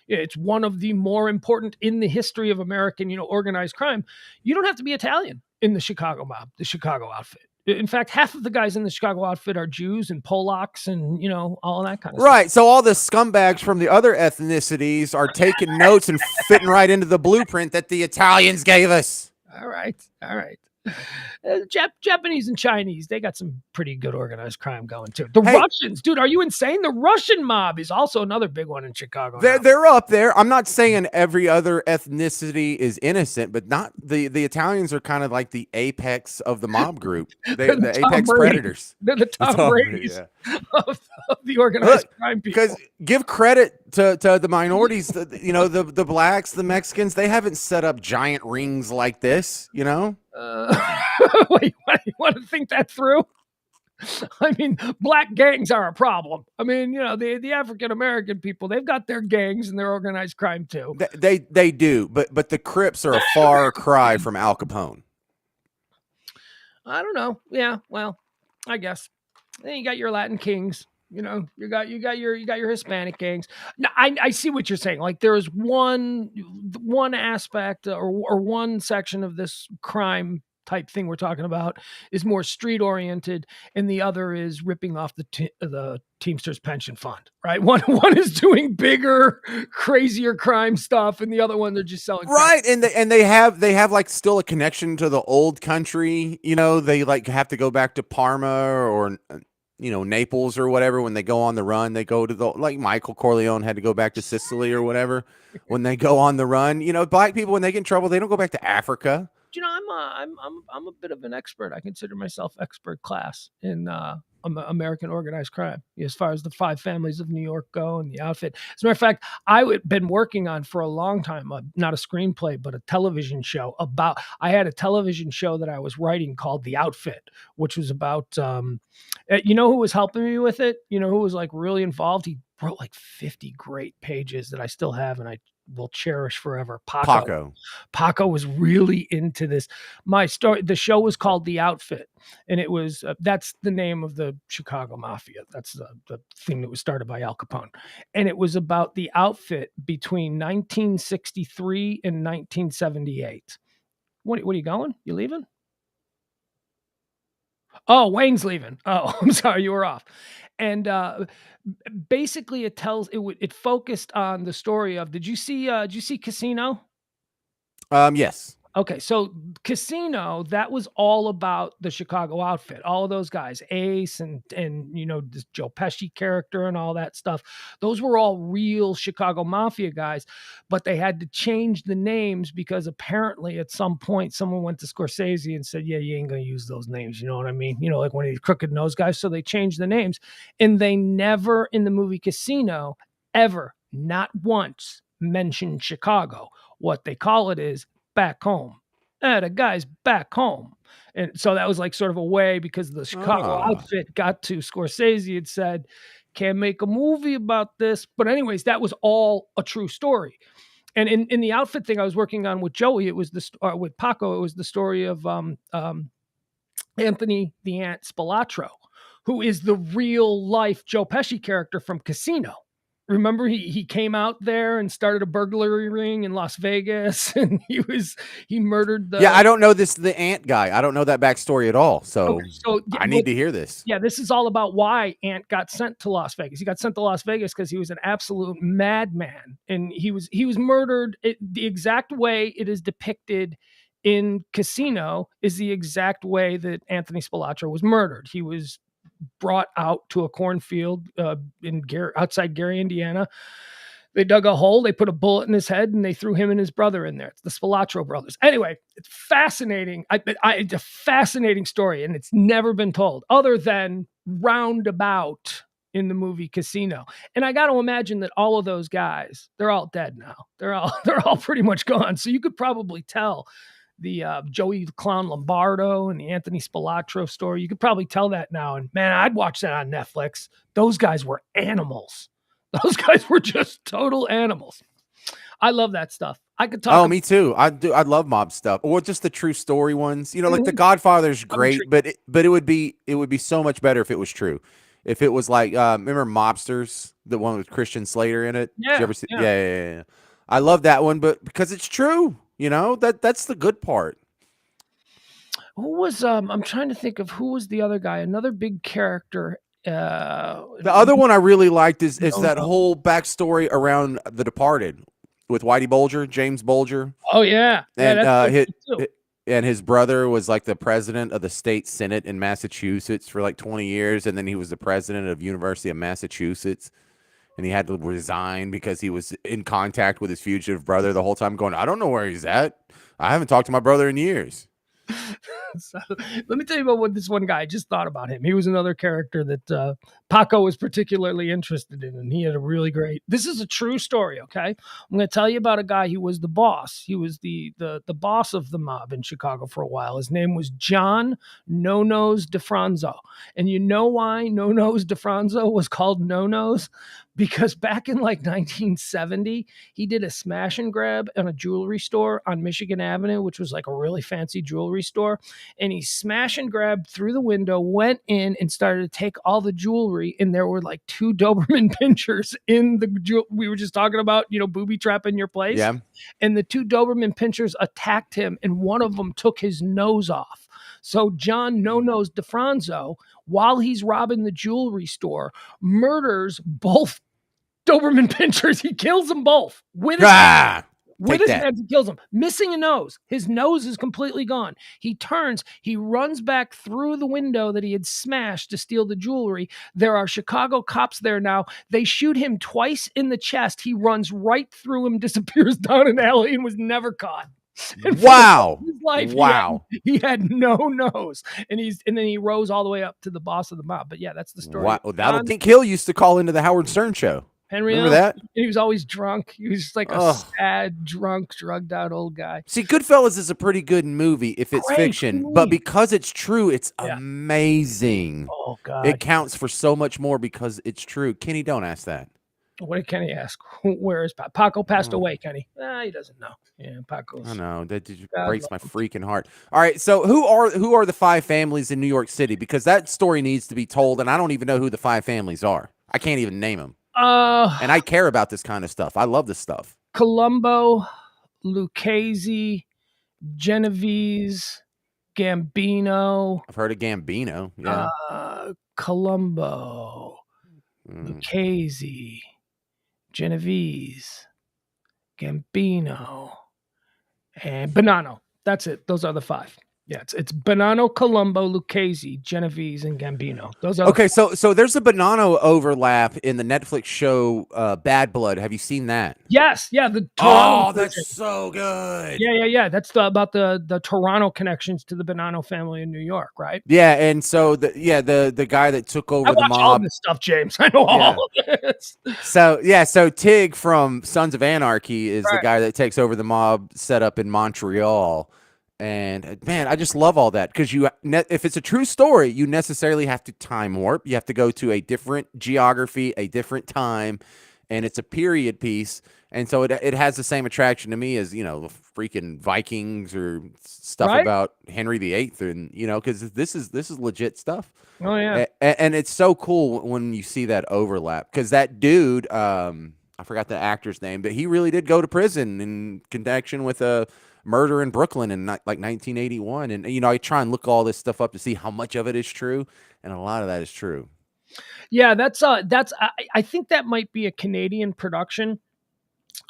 [SPEAKER 1] It's one of the more important in the history of American, organized crime. You don't have to be Italian in the Chicago mob, the Chicago outfit. In fact, half of the guys in the Chicago outfit are Jews and Polacks and, all that kind of stuff.
[SPEAKER 2] Right. So all the scumbags from the other ethnicities are taking notes and fitting right into the blueprint that the Italians gave us.
[SPEAKER 1] All right. Japanese and Chinese, they got some pretty good organized crime going too. The Russians, dude, are you insane? The Russian mob is also another big one in Chicago.
[SPEAKER 2] They're up there. I'm not saying every other ethnicity is innocent, but not the Italians are kind of like the apex of the mob group. They're the apex predators.
[SPEAKER 1] They're the Tom Brady's of the organized crime people.
[SPEAKER 2] Because give credit to the minorities, the blacks, the Mexicans. They haven't set up giant rings like this,
[SPEAKER 1] Wait, you want to think that through? I mean, black gangs are a problem. I mean, the African American people, they've got their gangs and their organized crime too.
[SPEAKER 2] They do, but the Crips are a far cry from Al Capone.
[SPEAKER 1] I don't know. Yeah, well, I guess. Then you got your Latin kings. You got your Hispanic gangs. Now, I see what you're saying. Like there is one aspect or one section of this crime type thing we're talking about is more street oriented, and the other is ripping off the Teamsters pension fund. Right? One is doing bigger, crazier crime stuff, and the other one they're just selling.
[SPEAKER 2] Right, and they have like still a connection to the old country. They like have to go back to Parma or Naples or whatever. When they go on the run, they go to like Michael Corleone had to go back to Sicily or whatever. When they go on the run, black people, when they get in trouble, they don't go back to Africa.
[SPEAKER 1] I'm a bit of an expert. I consider myself expert class in American organized crime as far as the five families of New York go and the outfit. As a matter of fact, been working on for a long time, not a screenplay, but a television show about. I had a television show that I was writing called The Outfit, which was about. You know who was helping me with it? You know who was like really involved? He wrote like 50 great pages that I still have and I will cherish forever.
[SPEAKER 2] Paco.
[SPEAKER 1] Paco was really into this. The show was called The Outfit, and it was that's the name of the Chicago Mafia. That's the thing that was started by Al Capone, and it was about the outfit between 1963 and 1978. What are you going? You leaving? Oh, Wayne's leaving. Oh, I'm sorry, you were off. And basically, it focused on the story of. Did you see Casino?
[SPEAKER 2] Yes.
[SPEAKER 1] Okay, so Casino, that was all about the Chicago outfit. All of those guys, Ace and this Joe Pesci character and all that stuff. Those were all real Chicago Mafia guys, but they had to change the names because apparently at some point someone went to Scorsese and said, "Yeah, you ain't gonna use those names." You know what I mean? Like one of these crooked nose guys. So they changed the names, and they never in the movie Casino ever, not once, mentioned Chicago. What they call it is back home. The guy's back home. And so that was like sort of a way because the Chicago
[SPEAKER 2] Ah.
[SPEAKER 1] outfit got to Scorsese and said, can't make a movie about this. But anyways, that was all a true story. And in the outfit thing I was working on with Joey, it was with Paco, it was the story of Anthony the Ant Spilatro, who is the real life Joe Pesci character from Casino. Remember he came out there and started a burglary ring in Las Vegas and he murdered
[SPEAKER 2] Yeah,
[SPEAKER 1] the.
[SPEAKER 2] I don't know the ant guy. I don't know that backstory at all.
[SPEAKER 1] Okay,
[SPEAKER 2] So
[SPEAKER 1] so
[SPEAKER 2] I need to hear this.
[SPEAKER 1] yeah, this is all about why Ant got sent to Las Vegas. He got sent to Las Vegas because he was an absolute madman, and he was murdered the exact way it is depicted in Casino is the exact way that Anthony Spilatro was murdered. He was brought out to a cornfield outside Gary, Indiana. They dug a hole, they put a bullet in his head, and they threw him and his brother in there. It's the Spilatro brothers. Anyway, it's fascinating. It's a fascinating story, and it's never been told other than roundabout in the movie Casino. And I got to imagine that all of those guys, they're all dead now. They're all pretty much gone. So you could probably tell the Joey the Clown Lombardo and the Anthony Spilatro story. You could probably tell that now. And man, I'd watch that on Netflix. Those guys were animals. Those guys were just total animals. I love that stuff. I could talk.
[SPEAKER 2] Oh, me too. I do. I love mob stuff, or just the true story ones. Like The Godfather's great, but it would be so much better if it was true. If it was like, remember Mobsters, the one with Christian Slater in it? Did you ever see? Yeah. I love that one, but because it's true, that's the good part.
[SPEAKER 1] Who was I'm trying to think of who was the other guy, another big character.
[SPEAKER 2] The other one I really liked is that whole backstory around The Departed with Whitey Bulger, James Bulger.
[SPEAKER 1] Oh yeah,
[SPEAKER 2] and his brother was like the president of the state senate in Massachusetts for like 20 years, and then he was the president of University of Massachusetts, and he had to resign because he was in contact with his fugitive brother the whole time, going, I don't know where he's at. I haven't talked to my brother in years.
[SPEAKER 1] So, let me tell you about what this one guy, I just thought about him. He was another character that Paco was particularly interested in, and he had a really great. This is a true story, okay? I'm going to tell you about a guy who was the boss. He was the boss of the mob in Chicago for a while. His name was John No Nose DeFranzo, and you know why No Nose DeFranzo was called No Nose? Because back in like 1970, he did a smash and grab in a jewelry store on Michigan Avenue, which was like a really fancy jewelry store. And he smash and grabbed through the window, went in and started to take all the jewelry. And there were like 2 Doberman pinchers in the we were just talking about, booby trap in your place.
[SPEAKER 2] Yeah.
[SPEAKER 1] And the 2 Doberman pinchers attacked him, and one of them took his nose off. So John No Nose DeFranzo, while he's robbing the jewelry store, murders both Doberman pinchers. He kills them both with his hands. He kills them, missing a nose. His nose is completely gone. He turns, he runs back through the window that he had smashed to steal the jewelry. There are Chicago cops there now. They shoot him twice in the chest. He runs right through him, disappears down an alley, and was never caught. And for the rest
[SPEAKER 2] Wow.
[SPEAKER 1] of his life,
[SPEAKER 2] Wow.
[SPEAKER 1] he had no nose, and then he rose all the way up to the boss of the mob. But yeah, that's the story.
[SPEAKER 2] Wow. That'll
[SPEAKER 1] John
[SPEAKER 2] Think Hill used to call into the Howard Stern show.
[SPEAKER 1] Henry
[SPEAKER 2] Remember
[SPEAKER 1] Hill.
[SPEAKER 2] that?
[SPEAKER 1] He was always drunk. He was just like a
[SPEAKER 2] Oh.
[SPEAKER 1] sad, drunk, drugged out old guy.
[SPEAKER 2] See, Goodfellas is a pretty good movie if it's
[SPEAKER 1] Great
[SPEAKER 2] fiction, but
[SPEAKER 1] movie.
[SPEAKER 2] because it's true, it's
[SPEAKER 1] Yeah.
[SPEAKER 2] amazing.
[SPEAKER 1] Oh
[SPEAKER 2] It
[SPEAKER 1] God.
[SPEAKER 2] counts for so much more because it's true. Kenny, don't ask that.
[SPEAKER 1] What did Kenny ask? Where is Paco? Passed
[SPEAKER 2] Oh.
[SPEAKER 1] away, Kenny. He doesn't know. Yeah, Paco's.
[SPEAKER 2] I know that just
[SPEAKER 1] God
[SPEAKER 2] breaks
[SPEAKER 1] love
[SPEAKER 2] my
[SPEAKER 1] him.
[SPEAKER 2] freaking heart. All right, so who are the 5 families in New York City? Because that story needs to be told, and I don't even know who the 5 families are. I can't even name them, and I care about this kind of stuff. I love this stuff.
[SPEAKER 1] Colombo, Lucchese, Genovese, Gambino,
[SPEAKER 2] I've heard of Gambino. Yeah.
[SPEAKER 1] Colombo, Lucchese, Genovese, Gambino, and Bonanno. That's it. Those are the 5. Yeah, it's Bonanno, Colombo, Lucchese, Genovese, and Gambino. Those are
[SPEAKER 2] Okay, so there's a Bonanno overlap in the Netflix show Bad Blood. Have you seen that?
[SPEAKER 1] yes, yeah, the Toronto.
[SPEAKER 2] Oh, that's so good.
[SPEAKER 1] Yeah. That's about the Toronto connections to the Bonanno family in New York, right?
[SPEAKER 2] Yeah, and so the guy that took
[SPEAKER 1] I
[SPEAKER 2] over the
[SPEAKER 1] watch all
[SPEAKER 2] mob.
[SPEAKER 1] this stuff, James. I know all of this.
[SPEAKER 2] So Tig from Sons of Anarchy is the
[SPEAKER 1] Right.
[SPEAKER 2] guy that takes over the mob set up in Montreal. And man, I just love all that because if it's a true story, you necessarily have to time warp. You have to go to a different geography, a different time, and it's a period piece. And so it has the same attraction to me as the freaking Vikings or stuff
[SPEAKER 1] Right?
[SPEAKER 2] about Henry VIII, and because this is legit stuff.
[SPEAKER 1] Oh yeah.
[SPEAKER 2] And it's so cool when you see that overlap because that dude, I forgot the actor's name, but he really did go to prison in connection with a murder in Brooklyn in like 1981. And I try and look all this stuff up to see how much of it is true, and a lot of that is true.
[SPEAKER 1] Yeah, that's I think that might be a Canadian production,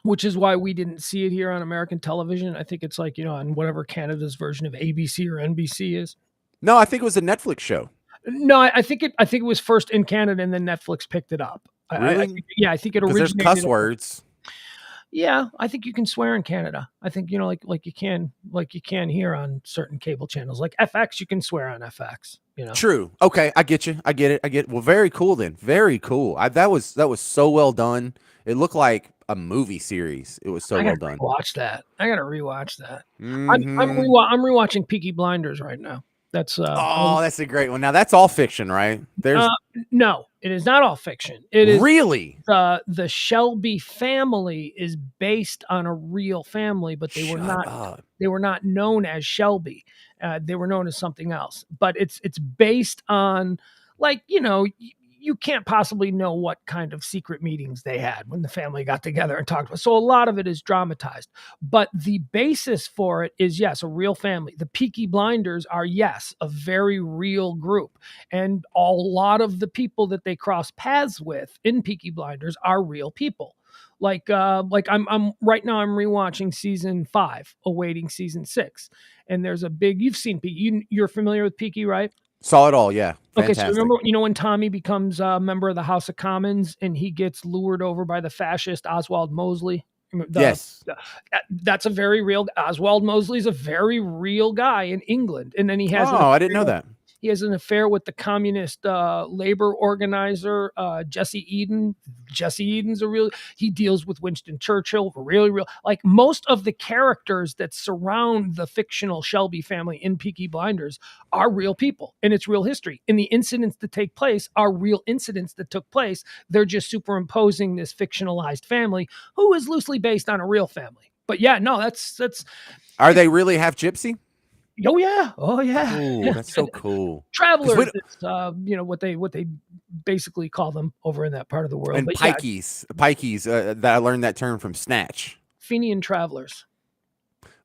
[SPEAKER 1] which is why we didn't see it here on American television. I think it's like, on whatever Canada's version of ABC or NBC is.
[SPEAKER 2] No, I think it was a Netflix show.
[SPEAKER 1] No, I think it was first in Canada and then Netflix picked it up.
[SPEAKER 2] Really?
[SPEAKER 1] I think it
[SPEAKER 2] Because there's
[SPEAKER 1] originated.
[SPEAKER 2] cuss words.
[SPEAKER 1] Yeah, I think you can swear in Canada. I think like you can here on certain cable channels, like FX. You can swear on FX.
[SPEAKER 2] True. Okay, I get you. I get it. Well, very cool then. Very cool. That was so well done. It looked like a movie series. It was so well done.
[SPEAKER 1] Watch that. I gotta rewatch that.
[SPEAKER 2] Mhm.
[SPEAKER 1] I'm rewatching Peaky Blinders right now. That's
[SPEAKER 2] that's a great one. Now that's all fiction, right? There's
[SPEAKER 1] no, it is not all fiction. It is
[SPEAKER 2] really
[SPEAKER 1] the Shelby family is based on a real family, but they were not known as Shelby. They were known as something else. But it's based on, like, you can't possibly know what kind of secret meetings they had when the family got together and talked. So a lot of it is dramatized, but the basis for it is, yes, a real family. The Peaky Blinders are, yes, a very real group, and a lot of the people that they cross paths with in Peaky Blinders are real people. Like I'm right now, I'm rewatching season 5, awaiting season 6, and there's a big. You've seen Peaky. You're familiar with Peaky, right?
[SPEAKER 2] saw it all. Yeah. Fantastic.
[SPEAKER 1] Okay, so remember, when Tommy becomes a member of the House of Commons and he gets lured over by the fascist Oswald Mosley?
[SPEAKER 2] Yes.
[SPEAKER 1] That's a very real. Oswald Mosley's a very real guy in England, and then he has.
[SPEAKER 2] I didn't know that.
[SPEAKER 1] He has an affair with the communist labor organizer Jesse Eden. Jesse Eden's he deals with Winston Churchill, really real. Like most of the characters that surround the fictional Shelby family in Peaky Blinders are real people, and it's real history. And the incidents that take place are real incidents that took place. They're just superimposing this fictionalized family who is loosely based on a real family. But yeah, no, that's.
[SPEAKER 2] Are they really half gypsy?
[SPEAKER 1] Oh yeah.
[SPEAKER 2] Ooh, that's so cool.
[SPEAKER 1] Travelers, it's, what they basically call them over in that part of the world.
[SPEAKER 2] And
[SPEAKER 1] but
[SPEAKER 2] pikeys. That I learned that term from Snatch.
[SPEAKER 1] Fenian travelers.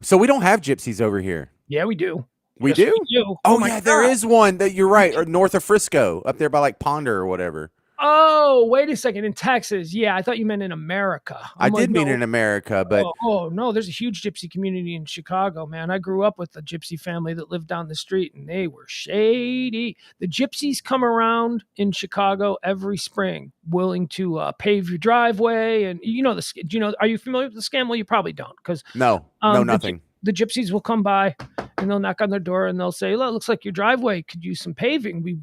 [SPEAKER 2] So we don't have gypsies over here.
[SPEAKER 1] Yeah, we do.
[SPEAKER 2] We
[SPEAKER 1] Yes,
[SPEAKER 2] do.
[SPEAKER 1] we do.
[SPEAKER 2] Oh
[SPEAKER 1] my
[SPEAKER 2] yeah,
[SPEAKER 1] God.
[SPEAKER 2] there is one that you're right, or north of Frisco, up there by like Ponder or whatever.
[SPEAKER 1] Oh, wait a second. In Texas. Yeah, I thought you meant in America.
[SPEAKER 2] I did mean in America, but
[SPEAKER 1] no, there's a huge gypsy community in Chicago, man. I grew up with a gypsy family that lived down the street, and they were shady. The gypsies come around in Chicago every spring, willing to pave your driveway, and are you familiar with the scam? Well, you probably don't, because
[SPEAKER 2] no, nothing.
[SPEAKER 1] the gypsies will come by and they'll knock on their door and they'll say, "Look, looks like your driveway could use some paving. We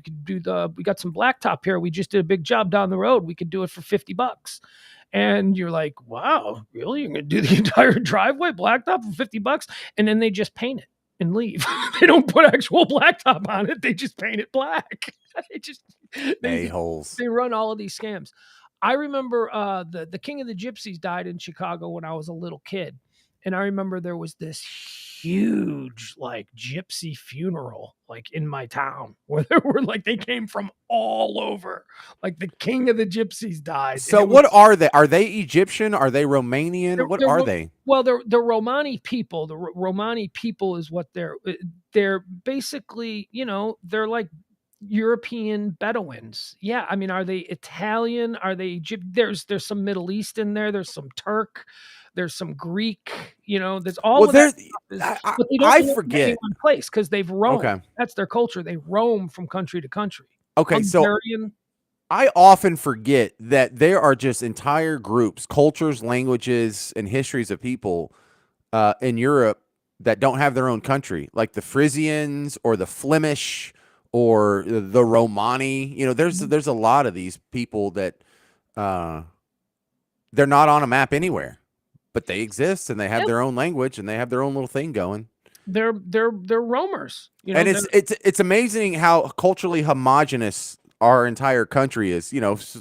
[SPEAKER 1] got some blacktop here. We just did a big job down the road. We could do it for $50." And you're like, "Wow, really? You're gonna do the entire driveway blacktop for $50?" And then they just paint it and leave. They don't put actual blacktop on it. They just paint it black. They just they
[SPEAKER 2] A-holes.
[SPEAKER 1] they run all of these scams. I remember the king of the gypsies died in Chicago when I was a little kid. And I remember there was this huge like gypsy funeral like in my town where there were like they came from all over. Like the king of the gypsies died. And
[SPEAKER 2] So
[SPEAKER 1] it was
[SPEAKER 2] what are they? Are they Egyptian? Are they Romanian?
[SPEAKER 1] they're,
[SPEAKER 2] What
[SPEAKER 1] they're
[SPEAKER 2] are
[SPEAKER 1] Ro-
[SPEAKER 2] they?
[SPEAKER 1] well, they're Romani people. The Romani people is what they're basically, they're like European Bedouins. Yeah, I mean, are they Italian? Are they Egypt? There's some Middle East in there. There's some Turk. There's some Greek. There's all
[SPEAKER 2] Well,
[SPEAKER 1] of that
[SPEAKER 2] there
[SPEAKER 1] stuff. Is,
[SPEAKER 2] I, I
[SPEAKER 1] but they don't
[SPEAKER 2] I
[SPEAKER 1] live in any
[SPEAKER 2] forget.
[SPEAKER 1] one place because they've roamed.
[SPEAKER 2] Okay.
[SPEAKER 1] That's their culture. They roam from country to country.
[SPEAKER 2] Okay, so
[SPEAKER 1] Hungarian.
[SPEAKER 2] I often forget that there are just entire groups, cultures, languages, and histories of people in Europe that don't have their own country, like the Frisians or the Flemish or the Romani. There's a lot of these people that uh, they're not on a map anywhere, but they exist and they have
[SPEAKER 1] Yeah,
[SPEAKER 2] their own language and they have their own little thing going.
[SPEAKER 1] they're roamers.
[SPEAKER 2] And
[SPEAKER 1] They're
[SPEAKER 2] it's amazing how culturally homogenous our entire country is.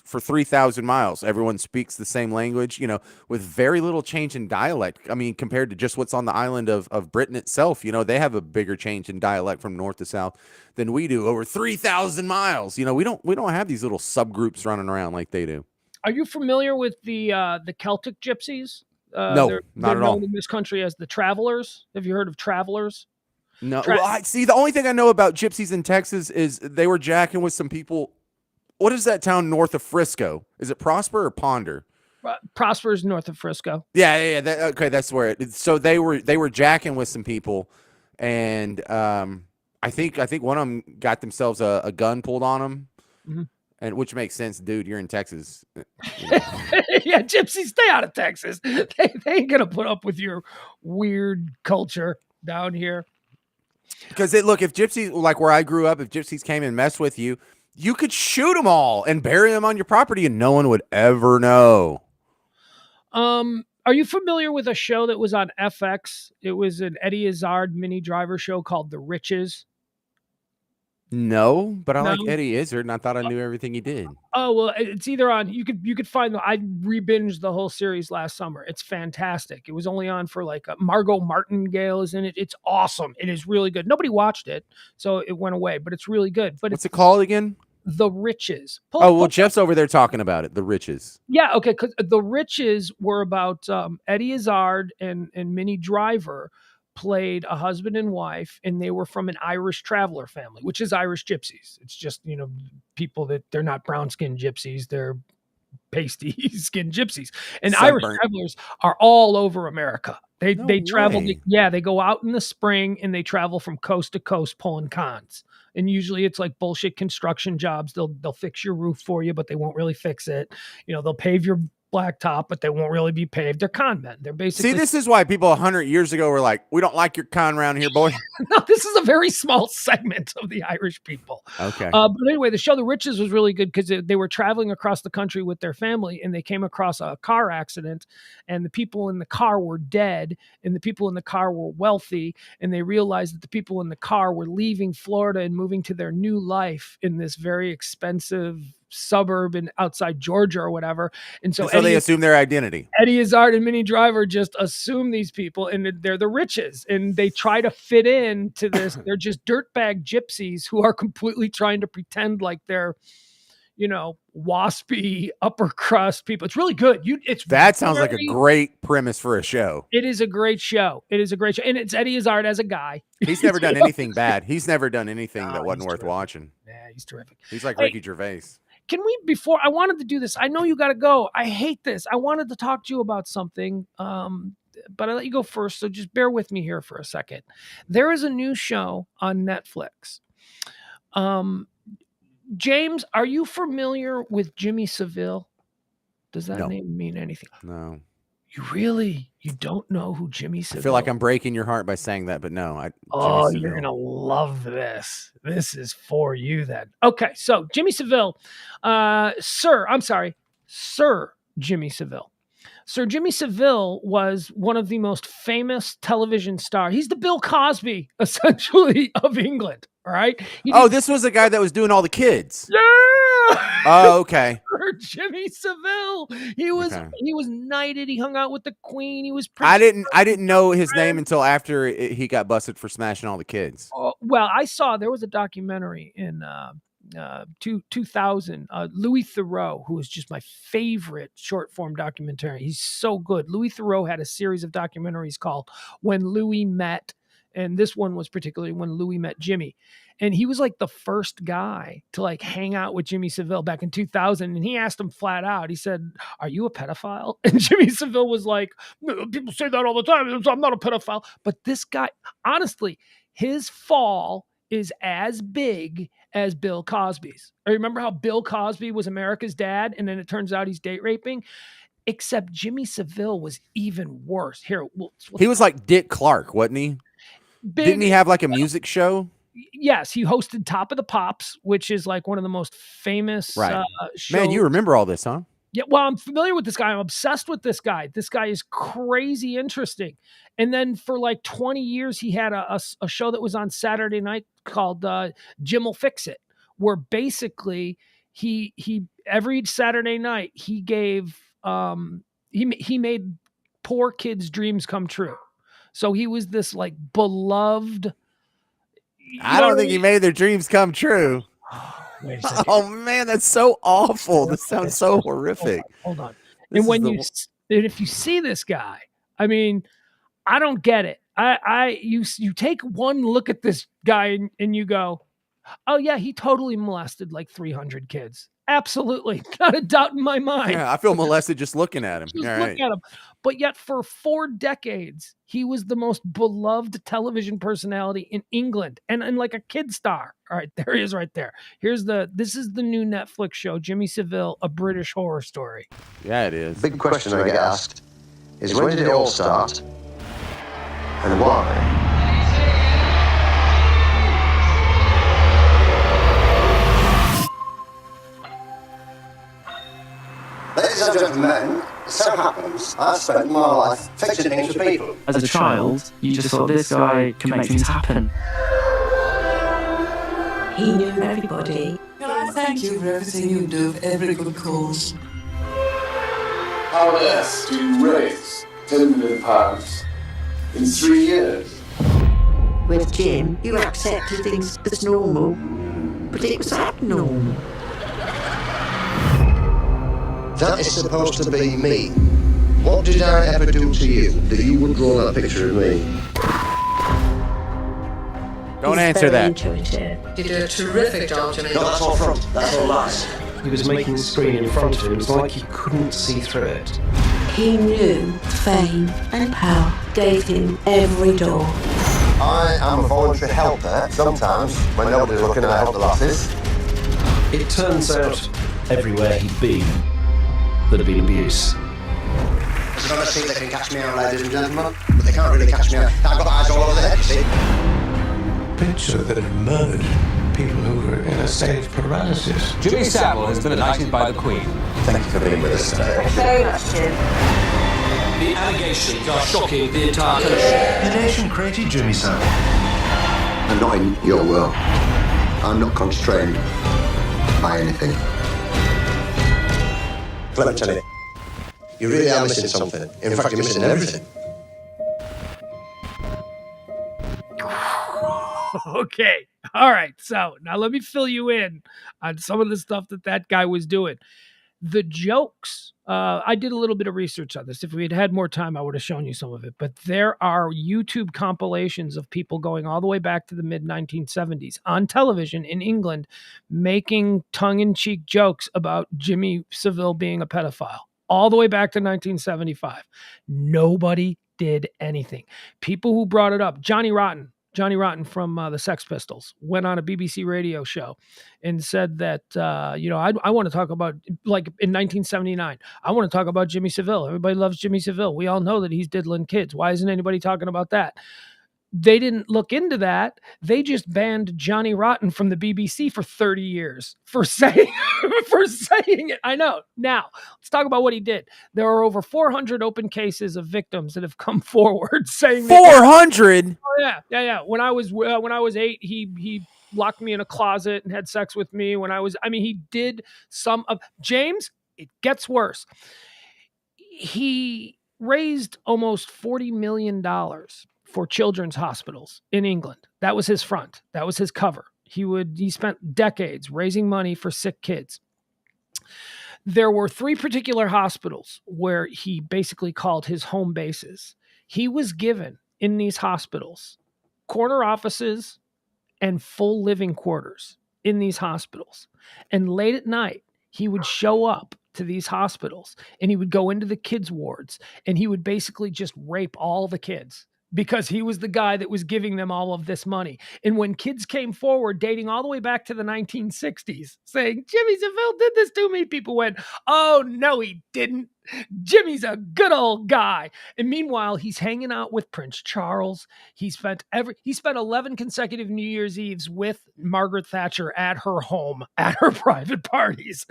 [SPEAKER 2] For 3,000 miles, everyone speaks the same language. With very little change in dialect. I mean, compared to just what's on the island of Britain itself, they have a bigger change in dialect from north to south than we do. Over 3,000 miles. We don't have these little subgroups running around like they do.
[SPEAKER 1] Are you familiar with the Celtic gypsies?
[SPEAKER 2] No,
[SPEAKER 1] They're
[SPEAKER 2] not at all.
[SPEAKER 1] known in this country as the travelers. Have you heard of travelers?
[SPEAKER 2] No,
[SPEAKER 1] Tra-
[SPEAKER 2] well, I see. The only thing I know about gypsies in Texas is they were jacking with some people. What is that town north of Frisco? Is it Prosper or Ponder?
[SPEAKER 1] Prosper is north of Frisco.
[SPEAKER 2] Yeah. Okay, that's where it. So they were jacking with some people, and I think one of them got themselves a gun pulled on them,
[SPEAKER 1] Hmm.
[SPEAKER 2] and which makes sense, dude. You're in Texas,
[SPEAKER 1] Yeah, gypsies, stay out of Texas. They ain't gonna put up with your weird culture down here.
[SPEAKER 2] because look, if gypsies like where I grew up, if gypsies came and messed with you, you could shoot them all and bury them on your property, and no one would ever know.
[SPEAKER 1] Are you familiar with a show that was on FX? It was an Eddie Izzard mini driver show called The Riches.
[SPEAKER 2] No, but I
[SPEAKER 1] No.
[SPEAKER 2] like Eddie Izzard, and I thought I knew everything he did.
[SPEAKER 1] Oh well, it's either on. You could find the. I re-binged the whole series last summer. It's fantastic. It was only on for like Margot Martingale is in it. It's awesome. It is really good. Nobody watched it, so it went away. But it's really good. But
[SPEAKER 2] What's
[SPEAKER 1] it's
[SPEAKER 2] it called again?
[SPEAKER 1] The Riches.
[SPEAKER 2] Oh, well, Jeff's over there talking about it. The Riches.
[SPEAKER 1] Yeah, okay. Because The Riches were about Eddie Izzard and Minnie Driver played a husband and wife, and they were from an Irish traveler family, which is Irish gypsies. It's just people that they're not brown skinned gypsies; they're pasty skinned gypsies. And Irish
[SPEAKER 2] Sunburnt.
[SPEAKER 1] travelers are all over America. They travel.
[SPEAKER 2] way.
[SPEAKER 1] Yeah, they go out in the spring and they travel from coast to coast pulling cons. And usually it's like bullshit construction jobs. They'll fix your roof for you, but they won't really fix it. They'll pave your blacktop, but they won't really be paved. They're con men. They're basically
[SPEAKER 2] See, this is why people 100 years ago were like, we don't like your con around here, boy.
[SPEAKER 1] no, this is a very small segment of the Irish people.
[SPEAKER 2] Okay.
[SPEAKER 1] But anyway, the show The Riches was really good because they were traveling across the country with their family and they came across a car accident and the people in the car were dead and the people in the car were wealthy and they realized that the people in the car were leaving Florida and moving to their new life in this very expensive suburb outside Georgia or whatever. And so
[SPEAKER 2] they assume their identity.
[SPEAKER 1] Eddie Izzard and Minnie Driver just assume these people and they're the riches and they try to fit in to this. They're just dirtbag gypsies who are completely trying to pretend like they're, waspy upper crust people. It's really good.
[SPEAKER 2] That sounds like a great premise for a show.
[SPEAKER 1] It is a great show. And it's Eddie Izzard as a guy.
[SPEAKER 2] He's never done anything bad. He's never done anything that wasn't worth
[SPEAKER 1] terrific.
[SPEAKER 2] watching.
[SPEAKER 1] Yeah, he's terrific.
[SPEAKER 2] He's like
[SPEAKER 1] Hey,
[SPEAKER 2] Ricky Gervais.
[SPEAKER 1] Can we, before I wanted to do this, I know you got to go. I hate this. I wanted to talk to you about something, but I let you go first. So just bear with me here for a second. There is a new show on Netflix. James, are you familiar with Jimmy Savile? Does that
[SPEAKER 2] No.
[SPEAKER 1] name mean anything?
[SPEAKER 2] No.
[SPEAKER 1] You don't know who Jimmy
[SPEAKER 2] I
[SPEAKER 1] Savile?
[SPEAKER 2] feel like I'm breaking your heart by saying that, but no, Jimmy
[SPEAKER 1] Oh,
[SPEAKER 2] Savile.
[SPEAKER 1] you're gonna love this. This is for you then. Okay, so Jimmy Savile, Sir Jimmy Savile. Sir Jimmy Savile was one of the most famous television stars. He's the Bill Cosby, essentially, of England. All right.
[SPEAKER 2] This was the guy that was doing all the kids.
[SPEAKER 1] Yeah.
[SPEAKER 2] Oh, okay.
[SPEAKER 1] Jimmy Savile. He was knighted. He hung out with the Queen. He was.
[SPEAKER 2] I didn't know his name until after he got busted for smashing all the kids.
[SPEAKER 1] Well, I saw there was a documentary in 2000. Louis Theroux, who is just my favorite short form documentary. He's so good. Louis Theroux had a series of documentaries called When Louis Met, and this one was particularly When Louis Met Jimmy. And he was like the first guy to like hang out with Jimmy Savile back in 2000. And he asked him flat out, he said, "Are you a pedophile?" And Jimmy Savile was like, "People say that all the time. I'm not a pedophile." But this guy, honestly, his fall is as big as Bill Cosby's. I remember how Bill Cosby was America's dad, and then it turns out he's date raping. Except Jimmy Savile was even worse. Here,
[SPEAKER 2] he was like Dick Clark, wasn't he? Didn't he have like a music show?
[SPEAKER 1] Yes, he hosted Top of the Pops, which is like one of the most famous shows.
[SPEAKER 2] Man, you remember all this, huh?
[SPEAKER 1] Yeah, well, I'm familiar with this guy. I'm obsessed with this guy. This guy is crazy interesting. And then for like 20 years, he had a show that was on Saturday night called Jim Will Fix It, where basically he every Saturday night he gave he made poor kids' dreams come true. So he was this like beloved.
[SPEAKER 2] I don't think he made their dreams come true. Oh man, that's so awful. This sounds so horrific.
[SPEAKER 1] Hold on. And if you see this guy, I mean, I don't get it. You take one look at this guy and you go, "Oh yeah, he totally molested like 300 kids." Absolutely, not a doubt in my mind.
[SPEAKER 2] Yeah, I feel molested just looking at him.
[SPEAKER 1] Look at him. But yet for 4 decades, he was the most beloved television personality in England and like a kid star. All right, there he is right there. This is the new Netflix show, Jimmy Savile, A British Horror Story.
[SPEAKER 2] Yeah, it is.
[SPEAKER 4] The big question I get asked is, when did it all start and why? Ladies and gentlemen, it so happens I've spent my life fixing things for people.
[SPEAKER 5] As a child, you just thought, this guy can make things happen.
[SPEAKER 6] He knew everybody.
[SPEAKER 7] Can I thank you for everything you do for every good cause?
[SPEAKER 8] How on earth do you raise £10 million in 3 years?
[SPEAKER 6] With Jim, you accepted things as normal, but it was abnormal.
[SPEAKER 4] That is supposed to be me. What did I ever do to you that you would draw that picture of me?
[SPEAKER 2] Don't answer that.
[SPEAKER 6] Intuitive.
[SPEAKER 7] You did a terrific job, Jimmy.
[SPEAKER 4] No, that's all front. That's all lies.
[SPEAKER 9] He was making the screen in front of him. It was like he couldn't see through it.
[SPEAKER 6] He knew fame and power gave him every door.
[SPEAKER 4] I am a voluntary helper. Sometimes, when nobody's looking, I help the lasses.
[SPEAKER 9] It turns out everywhere he'd been, there'd been abuse.
[SPEAKER 4] There's another thing that can catch me out, ladies and gentlemen, but they can't really catch me out. I've got eyes all over the head, you see.
[SPEAKER 10] Picture that emerged, people who were in a state of paralysis.
[SPEAKER 11] Jimmy Savile has been knighted by the Queen.
[SPEAKER 4] Thank you for being with us today.
[SPEAKER 6] Very much, Jim.
[SPEAKER 11] The allegations are shocking the entire country.
[SPEAKER 10] The nation created Jimmy Savile.
[SPEAKER 4] I'm not in your world. I'm not constrained by anything. Let me tell you, you really are missing something. In fact, you're missing everything.
[SPEAKER 1] Okay. All right. So now let me fill you in on some of the stuff that guy was doing. The jokes, I did a little bit of research on this. If we had had more time, I would have shown you some of it. But there are YouTube compilations of people going all the way back to the mid-1970s on television in England making tongue-in-cheek jokes about Jimmy Savile being a pedophile, all the way back to 1975. Nobody did anything. People who brought it up, Johnny Rotten Johnny Rotten from the Sex Pistols, went on a BBC radio show and said that, I want to talk about, like in 1979, I want to talk about Jimmy Savile. Everybody loves Jimmy Savile. We all know that he's diddling kids. Why isn't anybody talking about that? They didn't look into that. They just banned Johnny Rotten from the BBC for 30 years for saying it. I know. Now, let's talk about what he did. There are over 400 open cases of victims that have come forward saying
[SPEAKER 2] 400.
[SPEAKER 1] Yeah. When I was 8, he locked me in a closet and had sex with me he did some of James. It gets worse. He raised almost $40 million for children's hospitals in England. That was his front. That was his cover. He spent decades raising money for sick kids. There were 3 particular hospitals where he basically called his home bases. He was given in these hospitals corner offices and full living quarters in these hospitals. And late at night, he would show up to these hospitals and he would go into the kids' wards and he would basically just rape all the kids because he was the guy that was giving them all of this money. And when kids came forward, dating all the way back to the 1960s, saying, Jimmy Savile did this to me, people went, oh, no, he didn't. Jimmy's a good old guy. And meanwhile, he's hanging out with Prince Charles. He spent 11 consecutive New Year's Eves with Margaret Thatcher at her home, at her private parties.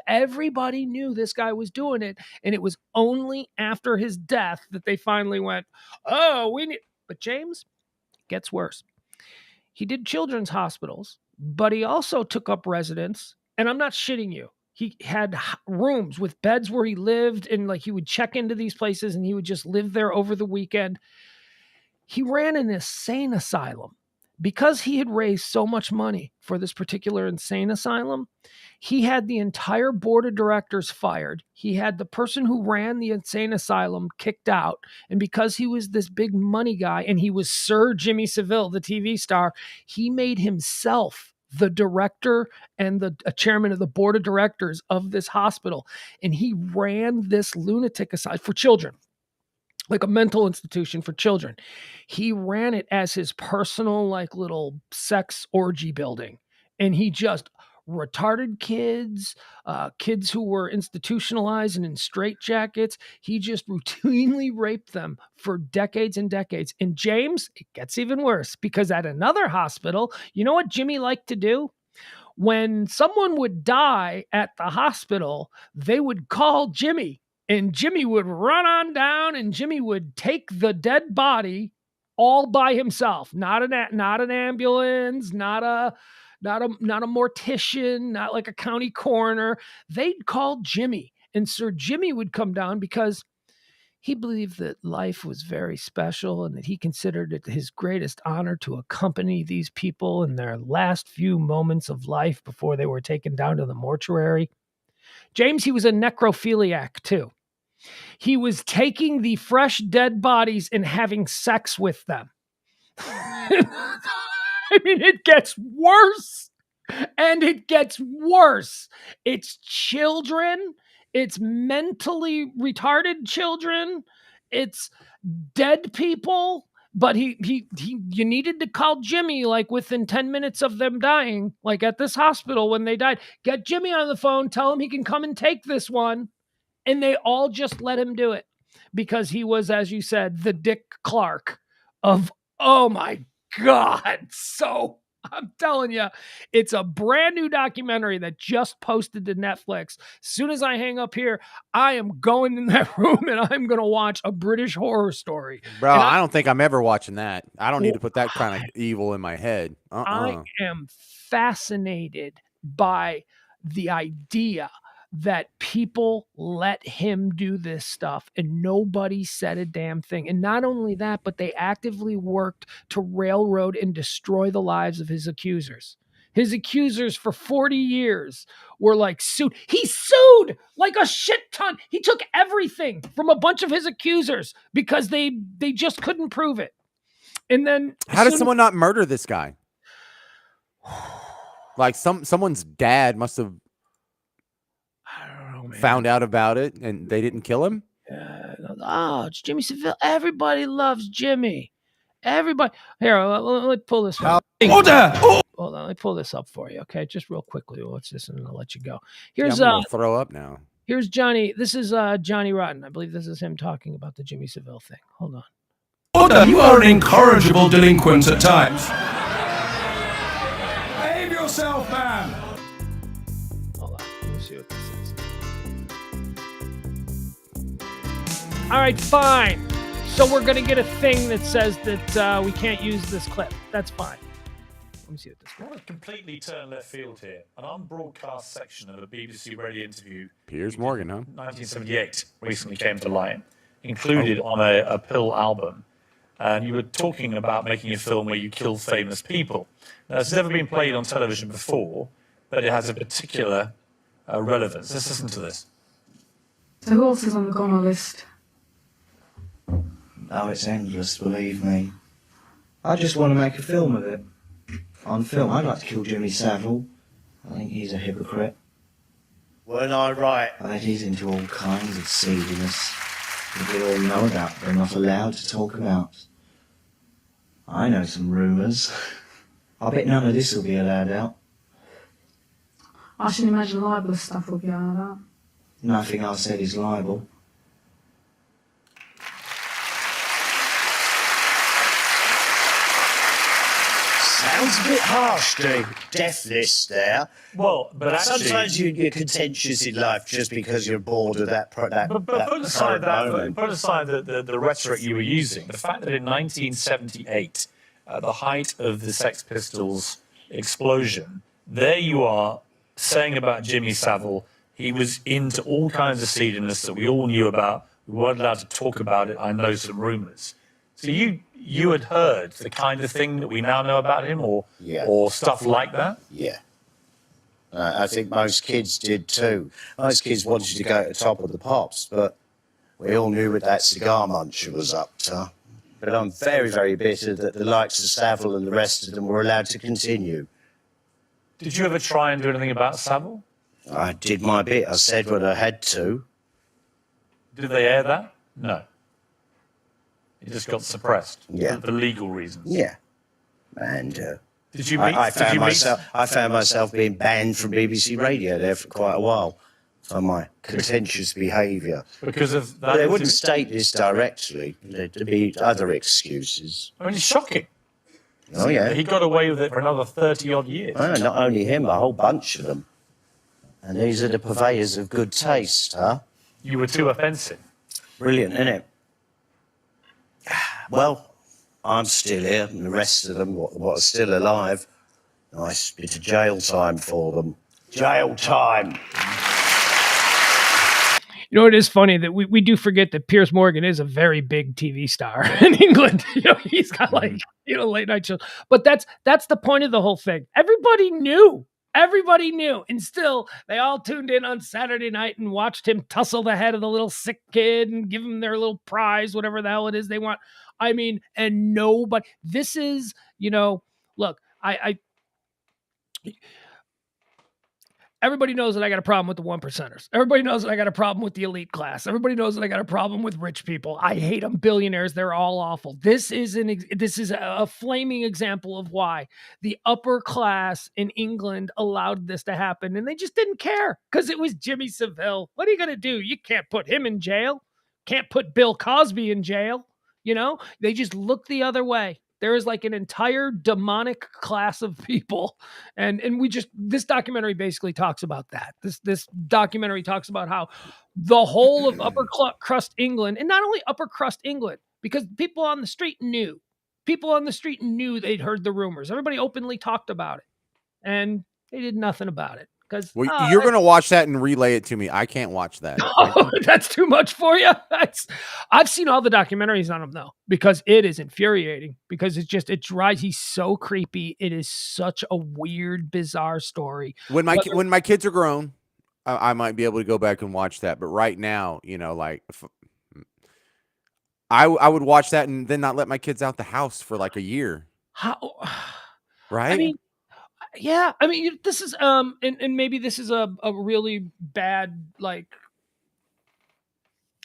[SPEAKER 1] Everybody knew this guy was doing it. And it was only after his death that they finally went, but James gets worse. He did children's hospitals, but he also took up residence. And I'm not shitting you. He had rooms with beds where he lived, and he would check into these places and he would just live there over the weekend. He ran an insane asylum. Because he had raised so much money for this particular insane asylum, he had the entire board of directors fired. He had the person who ran the insane asylum kicked out. And because he was this big money guy and he was Sir Jimmy Savile, the TV star, he made himself the director and the chairman of the board of directors of this hospital. And he ran this lunatic asylum for children, like a mental institution for children. He ran it as his personal, little sex orgy building. And he just retarded kids, kids who were institutionalized and in straitjackets. He just routinely raped them for decades and decades. And James, it gets even worse because at another hospital, you know what Jimmy liked to do? When someone would die at the hospital, they would call Jimmy. And Jimmy would run on down and Jimmy would take the dead body all by himself. Not an ambulance, not a mortician, not like a county coroner. They'd call Jimmy. And Sir Jimmy would come down because he believed that life was very special and that he considered it his greatest honor to accompany these people in their last few moments of life before they were taken down to the mortuary. James, he was a necrophiliac too. He was taking the fresh dead bodies and having sex with them. It gets worse. And it gets worse. It's children. It's mentally retarded children. It's dead people. But you needed to call Jimmy within 10 minutes of them dying, at this hospital when they died. Get Jimmy on the phone. Tell him he can come and take this one. And they all just let him do it because he was, as you said, the Dick Clark of, oh my God. So I'm telling you, it's a brand new documentary that just posted to Netflix. As soon as I hang up here, I am going in that room and I'm going to watch a British horror story.
[SPEAKER 2] Bro, I don't think I'm ever watching that. I don't need to put that kind of evil in my head.
[SPEAKER 1] I am fascinated by the idea that people let him do this stuff and nobody said a damn thing. And not only that, but they actively worked to railroad and destroy the lives of his accusers. His accusers for 40 years were sued. He sued like a shit ton. He took everything from a bunch of his accusers because they just couldn't prove it. And then
[SPEAKER 2] how did someone not murder this guy? Someone's dad must have found out about it and they didn't kill him.
[SPEAKER 1] It's Jimmy Savile. Everybody loves Jimmy. Everybody, here, let me pull this up.
[SPEAKER 11] Order!
[SPEAKER 1] Hold on, let me pull this up for you, okay? Just real quickly. What's this? And I'll let you go.
[SPEAKER 2] Yeah,
[SPEAKER 1] Here's
[SPEAKER 2] I'm gonna throw up now.
[SPEAKER 1] Here's Johnny. This is Johnny Rotten. I believe this is him talking about the Jimmy Savile thing. Hold on.
[SPEAKER 11] Order! You are an incorrigible delinquent at times. Behave yourself, man!
[SPEAKER 1] Hold on. Let me see what this is. All right, fine. So we're going to get a thing that says that we can't use this clip. That's fine. Let me see what this is.
[SPEAKER 12] I want to completely turn left field here. An unbroadcast section of a BBC radio interview.
[SPEAKER 2] Piers Morgan, huh?
[SPEAKER 12] 1978 recently came to light, included on a Pill album. And you were talking about making a film where you kill famous people. Now, it's never been played on television before, but it has a particular relevance. Let's listen to this.
[SPEAKER 7] So who else is on the goner list?
[SPEAKER 13] Oh, it's endless, believe me. I just want to make a film of it. On film, I'd like to kill Jimmy Savile. I think he's a hypocrite. Weren't I right? I bet he's into all kinds of seediness that we all know about, but are not allowed to talk about. I know some rumours. I bet none of this will be allowed out.
[SPEAKER 7] I should imagine libelous stuff will be allowed out.
[SPEAKER 13] Nothing I said is libel. Sounds a bit harsh doing death list there.
[SPEAKER 12] Well, but actually,
[SPEAKER 13] sometimes you get contentious in life just because you're bored of that.
[SPEAKER 12] But put aside that. Put aside the rhetoric you were using. The fact that in 1978, at the height of the Sex Pistols explosion, there you are saying about Jimmy Savile, he was into all kinds of seediness that we all knew about. We weren't allowed to talk about it. I know some rumours. So you had heard the kind of thing that we now know about him, or stuff like that?
[SPEAKER 13] Yeah. I think most kids did too. Most kids wanted to go to the top of the pops, but we all knew what that cigar muncher was up to. But I'm very, very bitter that the likes of Savile and the rest of them were allowed to continue.
[SPEAKER 12] Did you ever try and do anything about Savile?
[SPEAKER 13] I did my bit. I said what I had to.
[SPEAKER 12] Did they air that? No. It just got suppressed.
[SPEAKER 13] Yeah.
[SPEAKER 12] For legal reasons.
[SPEAKER 13] Yeah. And
[SPEAKER 12] did you meet?
[SPEAKER 13] I found myself being banned from BBC Radio there for quite a while for my contentious behaviour.
[SPEAKER 12] Because of that?
[SPEAKER 13] They wouldn't state this directly. There'd be other excuses.
[SPEAKER 12] I mean, it's shocking.
[SPEAKER 13] Oh, yeah.
[SPEAKER 12] He got away with it for another 30-odd years.
[SPEAKER 13] Well, not only him, a whole bunch of them. And these are the purveyors of good taste, huh?
[SPEAKER 12] You were too offensive.
[SPEAKER 13] Brilliant, isn't it? Well, I'm still here, and the rest of them, what are still alive, nice bit of jail time for them. Jail time!
[SPEAKER 1] You know, it is funny that we do forget that Piers Morgan is a very big TV star in England. You know, he's got like, late night shows. But that's the point of the whole thing. Everybody knew. Everybody knew. And still, they all tuned in on Saturday night and watched him tussle the head of the little sick kid and give him their little prize, whatever the hell it is they want. I mean, and nobody, this is, look, everybody knows that I got a problem with the 1%ers. Everybody knows that I got a problem with the elite class. Everybody knows that I got a problem with rich people. I hate them. Billionaires, they're all awful. This is a flaming example of why the upper class in England allowed this to happen, and they just didn't care because it was Jimmy Savile. What are you going to do? You can't put him in jail. Can't put Bill Cosby in jail. They just look the other way. There is like an entire demonic class of people. And this documentary basically talks about that. This documentary talks about how the whole of upper crust England, and not only upper crust England, because people on the street knew. People on the street knew they'd heard the rumors. Everybody openly talked about it. And they did nothing about it.
[SPEAKER 2] You're going to watch that and relay it to me. I can't watch that.
[SPEAKER 1] Oh, that's too much for you. I've seen all the documentaries on him though, because it is infuriating. Because it drives. He's so creepy. It is such a weird, bizarre story.
[SPEAKER 2] When my kids are grown, I might be able to go back and watch that. But right now, I would watch that and then not let my kids out the house for like a year.
[SPEAKER 1] How?
[SPEAKER 2] Right?
[SPEAKER 1] I mean, yeah, I mean, this is and maybe this is a really bad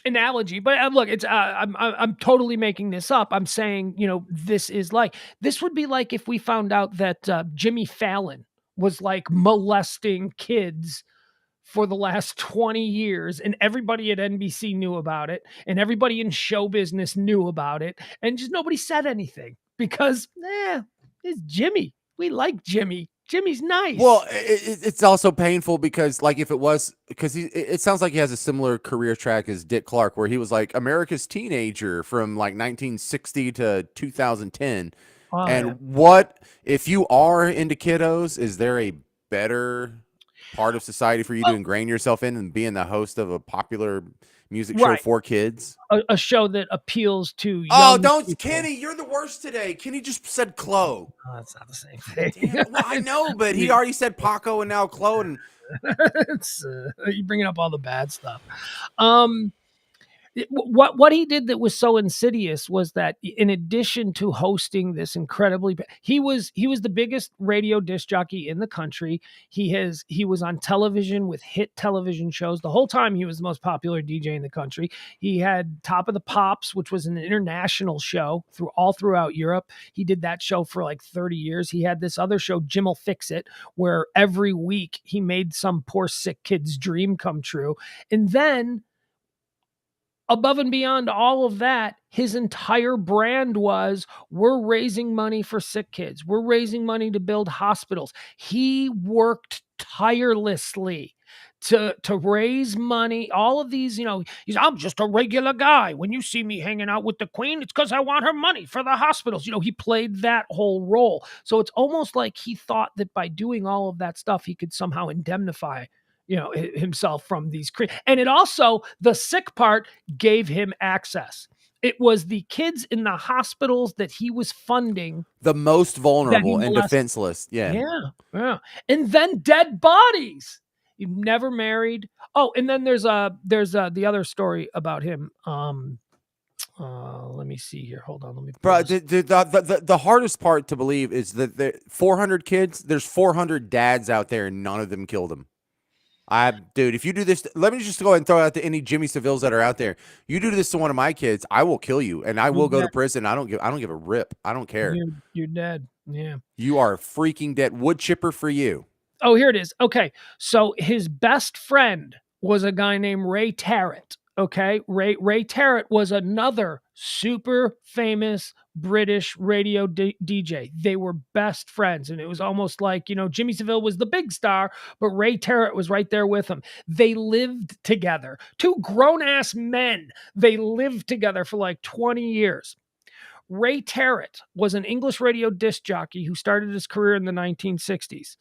[SPEAKER 1] analogy, but look, it's I'm totally making this up. I'm saying, this would be like if we found out that Jimmy Fallon was like molesting kids for the last 20 years, and everybody at NBC knew about it, and everybody in show business knew about it, and just nobody said anything because it's Jimmy. We like Jimmy. Jimmy's nice.
[SPEAKER 2] Well, it's also painful because, like, if it was, because it sounds like he has a similar career track as Dick Clark, where he was like America's teenager from like 1960 to 2010. What if you are into kiddos? Is there a better part of society for you to ingrain yourself in than being the host of a popular music show for kids?
[SPEAKER 1] A show that appeals to
[SPEAKER 2] young
[SPEAKER 1] people.
[SPEAKER 2] Kenny, you're the worst today. Kenny just said Chloe.
[SPEAKER 1] Oh, that's not the same thing.
[SPEAKER 2] Damn, well, I know, but he already said Paco and now Chloe. And
[SPEAKER 1] you're bringing up all the bad stuff. What he did that was so insidious was that, in addition to hosting this incredibly, he was the biggest radio disc jockey in the country. He was on television with hit television shows. The whole time he was the most popular DJ in the country. He had Top of the Pops, which was an international show all throughout Europe. He did that show for like 30 years. He had this other show, Jim'll Fix It, where every week he made some poor sick kid's dream come true. And then, above and beyond all of that, his entire brand was, we're raising money for sick kids. We're raising money to build hospitals. He worked tirelessly to raise money. All of these, I'm just a regular guy. When you see me hanging out with the queen, it's because I want her money for the hospitals. He played that whole role. So it's almost like he thought that by doing all of that stuff, he could somehow indemnify himself from these and it also, the sick part, gave him access. It was the kids in the hospitals that he was funding,
[SPEAKER 2] the most vulnerable and defenseless. Yeah.
[SPEAKER 1] And then dead bodies. He never married. Oh, and then there's the other story about him. Let me see here. Hold on. Let me.
[SPEAKER 2] Bro, the hardest part to believe is that the 400 kids. There's 400 dads out there, and none of them killed him. Dude, if you do this, let me just go ahead and throw out to any Jimmy Sevilles that are out there. You do this to one of my kids, I will kill you, and I will go to prison. I don't give a rip. I don't care.
[SPEAKER 1] You're dead. Yeah.
[SPEAKER 2] You are freaking dead. Wood chipper for you.
[SPEAKER 1] Oh, here it is. Okay. So his best friend was a guy named Ray Tarrant. Okay. Ray Tarrant was another super famous British radio DJ. They were best friends. And it was almost like, Jimmy Savile was the big star, but Ray Tarrant was right there with him. They lived together. Two grown-ass men. They lived together for like 20 years. Ray Tarrant was an English radio disc jockey who started his career in the 1960s.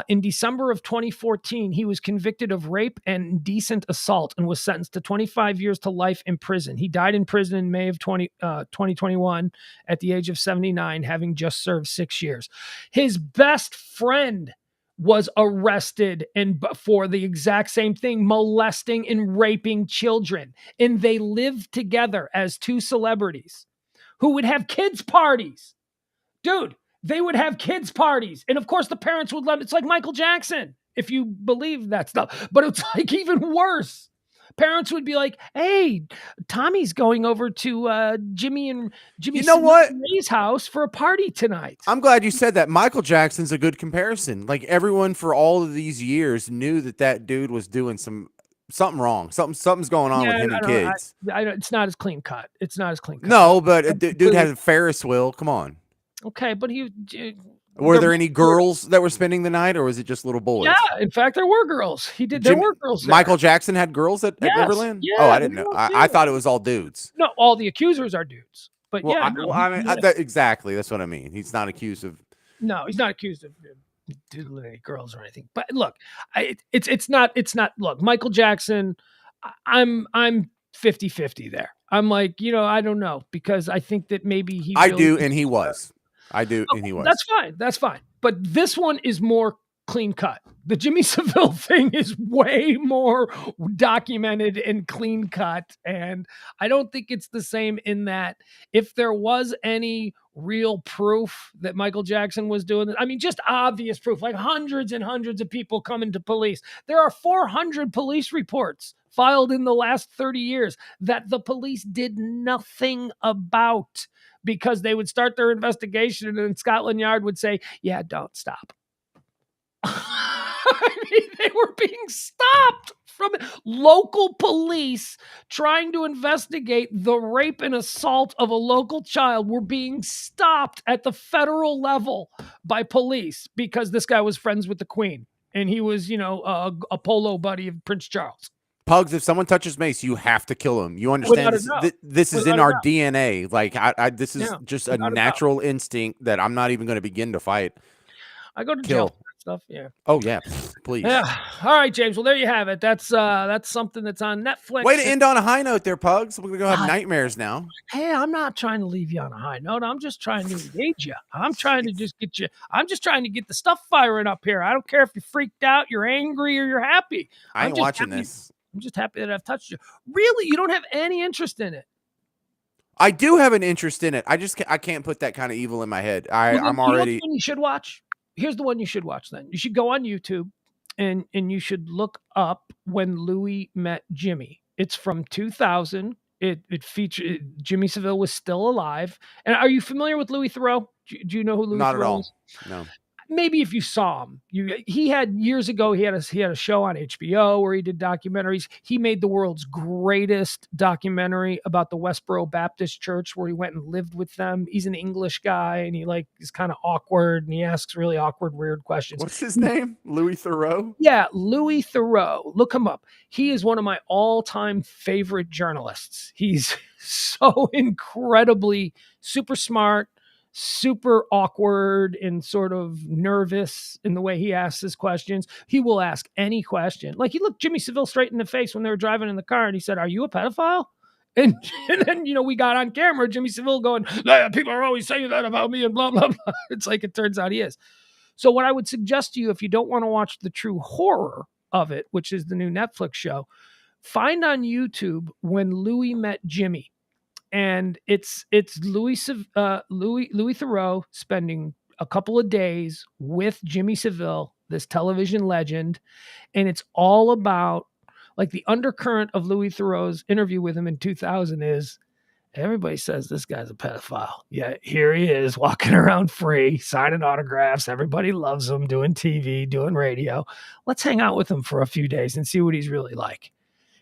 [SPEAKER 1] In December of 2014, he was convicted of rape and indecent assault and was sentenced to 25 years to life in prison. He died in prison in May of 2021 at the age of 79, having just served 6 years. His best friend was arrested for the exact same thing, molesting and raping children. And they lived together as two celebrities who would have kids' parties. Dude, they would have kids' parties. And of course, the parents would let it. It's like Michael Jackson, if you believe that stuff. But it's like even worse. Parents would be like, hey, Tommy's going over to Jimmy Ray's house for a party tonight.
[SPEAKER 2] I'm glad you said that. Michael Jackson's a good comparison. Like, everyone for all of these years knew that dude was doing something wrong. Something's going on with him and kids.
[SPEAKER 1] It's not as clean cut.
[SPEAKER 2] No, but dude had a Ferris wheel. Come on.
[SPEAKER 1] Okay, but
[SPEAKER 2] were there any girls that were spending the night, or was it just little boys?
[SPEAKER 1] Yeah, in fact, there were girls. There were girls there.
[SPEAKER 2] Michael Jackson had girls at Neverland?
[SPEAKER 1] Yeah,
[SPEAKER 2] oh, I didn't know. I thought it was all dudes.
[SPEAKER 1] No, all the accusers are dudes. But
[SPEAKER 2] exactly. That's what I mean. He's not accused of.
[SPEAKER 1] No, he's not accused of doodling any girls or anything. But look, it's not. Look, Michael Jackson. I'm 50-50 there. I'm like, I don't know, because I think that maybe he.
[SPEAKER 2] I do, and he was. I do, and he was.
[SPEAKER 1] That's fine. But this one is more clean cut. The Jimmy Savile thing is way more documented and clean cut. And I don't think it's the same in that if there was any real proof that Michael Jackson was doing this, I mean, just obvious proof, like hundreds and hundreds of people coming to police. There are 400 police reports filed in the last 30 years that the police did nothing about because they would start their investigation and then Scotland Yard would say, yeah, don't stop. I mean, they were being stopped from local police trying to investigate the rape and assault of a local child were being stopped at the federal level by police because this guy was friends with the Queen and he was, a polo buddy of Prince Charles.
[SPEAKER 2] Pugs, if someone touches Mace, you have to kill him. You understand this is in our DNA. Like this is just a natural instinct that I'm not even going to begin to fight.
[SPEAKER 1] I go to jail for that stuff. Yeah.
[SPEAKER 2] Oh yeah, please.
[SPEAKER 1] Yeah. All right, James. Well, there you have it. That's something that's on Netflix.
[SPEAKER 2] Way to end on a high note there, Pugs. We're gonna go have nightmares now.
[SPEAKER 1] Hey, I'm not trying to leave you on a high note. I'm just trying to engage you. I'm trying to just get you. I'm just trying to get the stuff firing up here. I don't care if you're freaked out, you're angry, or you're happy.
[SPEAKER 2] I ain't watching this.
[SPEAKER 1] I'm just happy that I've touched you. Really, you don't have any interest in it.
[SPEAKER 2] I do have an interest in it. I can't put that kind of evil in my head. I'm already.
[SPEAKER 1] You should watch. Here's the one you should watch. Then you should go on YouTube, and you should look up When Louis Met Jimmy. It's from 2000. It featured Jimmy Savile was still alive. And are you familiar with Louis Theroux? Do you know who Louis
[SPEAKER 2] Not
[SPEAKER 1] Theroux
[SPEAKER 2] at all.
[SPEAKER 1] is?
[SPEAKER 2] No.
[SPEAKER 1] Maybe if you saw him, he had years ago, he had a show on HBO where he did documentaries. He made the world's greatest documentary about the Westboro Baptist Church where he went and lived with them. He's an English guy and he is kind of awkward and he asks really awkward, weird questions.
[SPEAKER 2] What's his name? Louis Theroux?
[SPEAKER 1] Yeah, Louis Theroux. Look him up. He is one of my all-time favorite journalists. He's so incredibly super smart, super awkward and sort of nervous in the way he asks his questions. He will ask any question. Like he looked Jimmy Savile straight in the face when they were driving in the car and he said, "Are you a pedophile?" And then, we got on camera, Jimmy Savile going, "People are always saying that about me and blah, blah, blah." It's like, it turns out he is. So what I would suggest to you, if you don't want to watch the true horror of it, which is the new Netflix show, find on YouTube When Louis Met Jimmy. And it's Louis Theroux spending a couple of days with Jimmy Savile, this television legend, and it's all about the undercurrent of Louis Theroux's interview with him in 2000 is everybody says this guy's a pedophile. Yeah, here he is walking around free, signing autographs. Everybody loves him, doing TV, doing radio. Let's hang out with him for a few days and see what he's really like.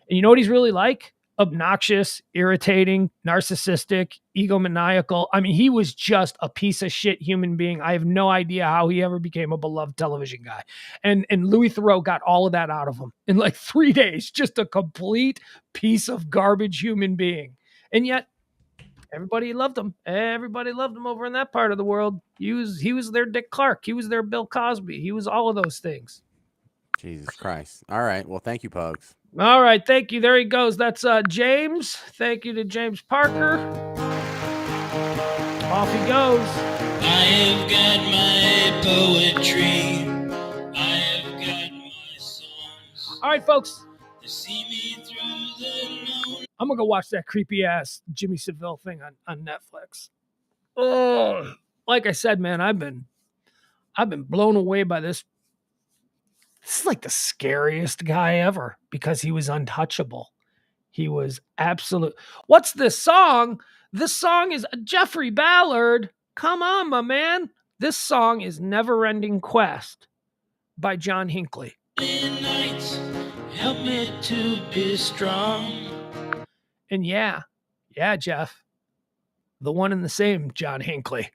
[SPEAKER 1] And you know what he's really like? Obnoxious, irritating, narcissistic, egomaniacal. I mean, he was just a piece of shit human being. I have no idea how he ever became a beloved television guy. And Louis Theroux got all of that out of him in 3 days. Just a complete piece of garbage human being. And yet, everybody loved him. Everybody loved him over in that part of the world. He was their Dick Clark. He was their Bill Cosby. He was all of those things.
[SPEAKER 2] Jesus Christ. All right. Well, thank you, Pugs.
[SPEAKER 1] All right. Thank you. There he goes. That's James. Thank you to James Parker. Off he goes.
[SPEAKER 14] I have got my poetry. I have got my songs.
[SPEAKER 1] All right, folks.
[SPEAKER 14] To see me through the
[SPEAKER 1] I'm going to go watch that creepy ass Jimmy Savile thing on Netflix. Oh, like I said, man, I've been blown away by this. This is the scariest guy ever because he was untouchable. He was absolute. What's this song? This song is Jeffrey Ballard. Come on, my man. This song is Never Ending Quest by John Hinckley.
[SPEAKER 14] nights, help me to be strong.
[SPEAKER 1] And yeah, Jeff, the one and the same John Hinckley.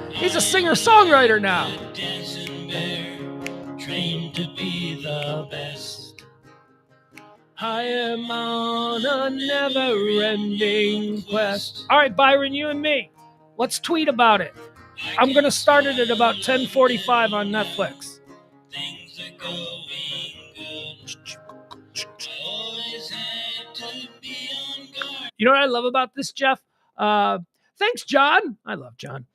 [SPEAKER 1] He's a singer-songwriter now.
[SPEAKER 14] Dancing bear, trained to be the best.
[SPEAKER 1] I am on a never-ending quest. All right, Byron, you and me, let's tweet about it. I'm going to start it at about 10:45 on Netflix.
[SPEAKER 14] Things are going good. I always had to be on guard.
[SPEAKER 1] You know what I love about this, Jeff? Thanks, John. I love John.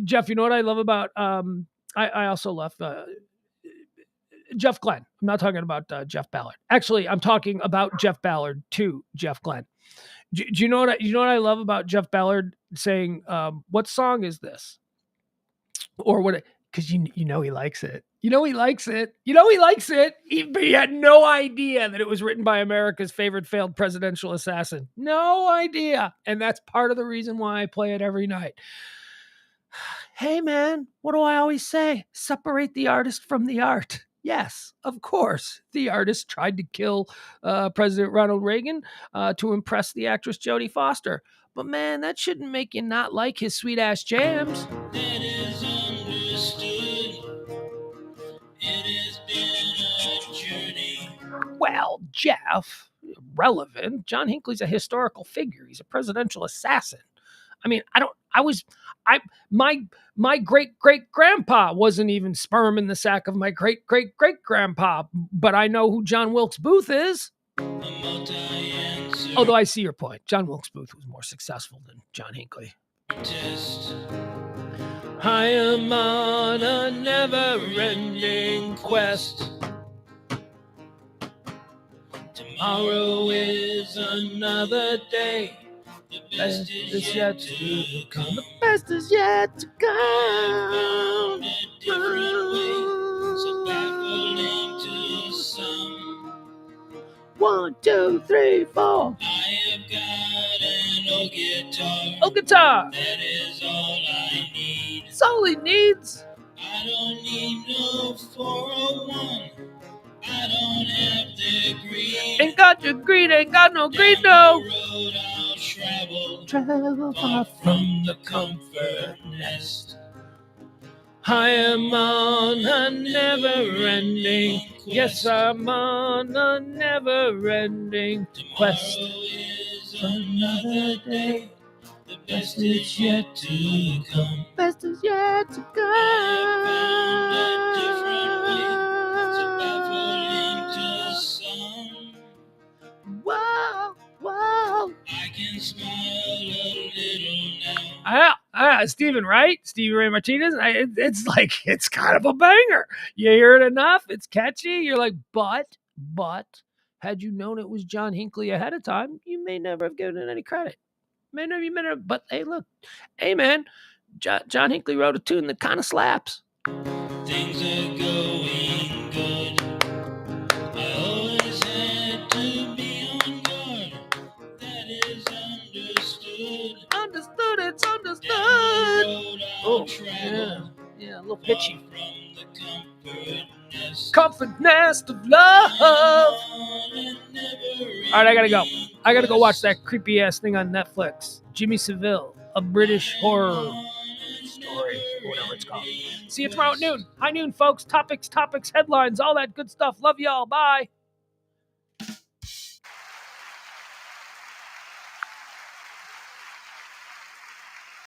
[SPEAKER 1] Jeff, you know what I love about I also left Jeff Glenn. I'm not talking about Jeff Ballard. Actually, I'm talking about Jeff Ballard to Jeff Glenn. Do you know what I love about Jeff Ballard saying, "What song is this?" Or what? Because you know he likes it. You know he likes it. You know he likes it. But he had no idea that it was written by America's favorite failed presidential assassin. No idea. And that's part of the reason why I play it every night. Hey, man, what do I always say? Separate the artist from the art. Yes, of course. The artist tried to kill President Ronald Reagan to impress the actress Jodie Foster. But man, that shouldn't make you not like his sweet ass jams.
[SPEAKER 14] That is understood. It has been a journey.
[SPEAKER 1] Well, Jeff, relevant. John Hinckley's a historical figure. He's a presidential assassin. I mean, my great great grandpa wasn't even sperm in the sack of my great great great grandpa, but I know who John Wilkes Booth is. Although I see your point. John Wilkes Booth was more successful than John Hinckley. I am on a never-ending quest. Tomorrow is another day. The best is yet to come. The best is yet to come. A different way, so baffling to some. 1, 2, 3, 4. I have got an old guitar. Old guitar. That is all I need. That's all he needs. I don't need no 401. I don't have the greed. Ain't got your greed, ain't got no greed, no. Road I'll travel far from the comfort nest. I am on a never-ending. Yes, I'm on a never-ending quest. Tomorrow is another day. The best is yet to come. Best is yet to come. I have found a different way. So baffling to some. Whoa, whoa. I can smile a little now. Stephen, right? Stevie Ray Martinez. It's like, it's kind of a banger. You hear it enough, it's catchy. You're like, but, had you known it was John Hinckley ahead of time, you may never have given it any credit. But hey, look, hey, man, John Hinckley wrote a tune that kind of slaps. Things are going good. I always had to be on guard. That is understood. Understood, it's understood. Oh, yeah, a little pitchy. Comfort nest of love. All right, I gotta go. I gotta go watch that creepy ass thing on Netflix. Jimmy Seville, a British horror story, or whatever it's called. See you tomorrow at noon. High noon, folks. Topics, headlines, all that good stuff. Love y'all. Bye.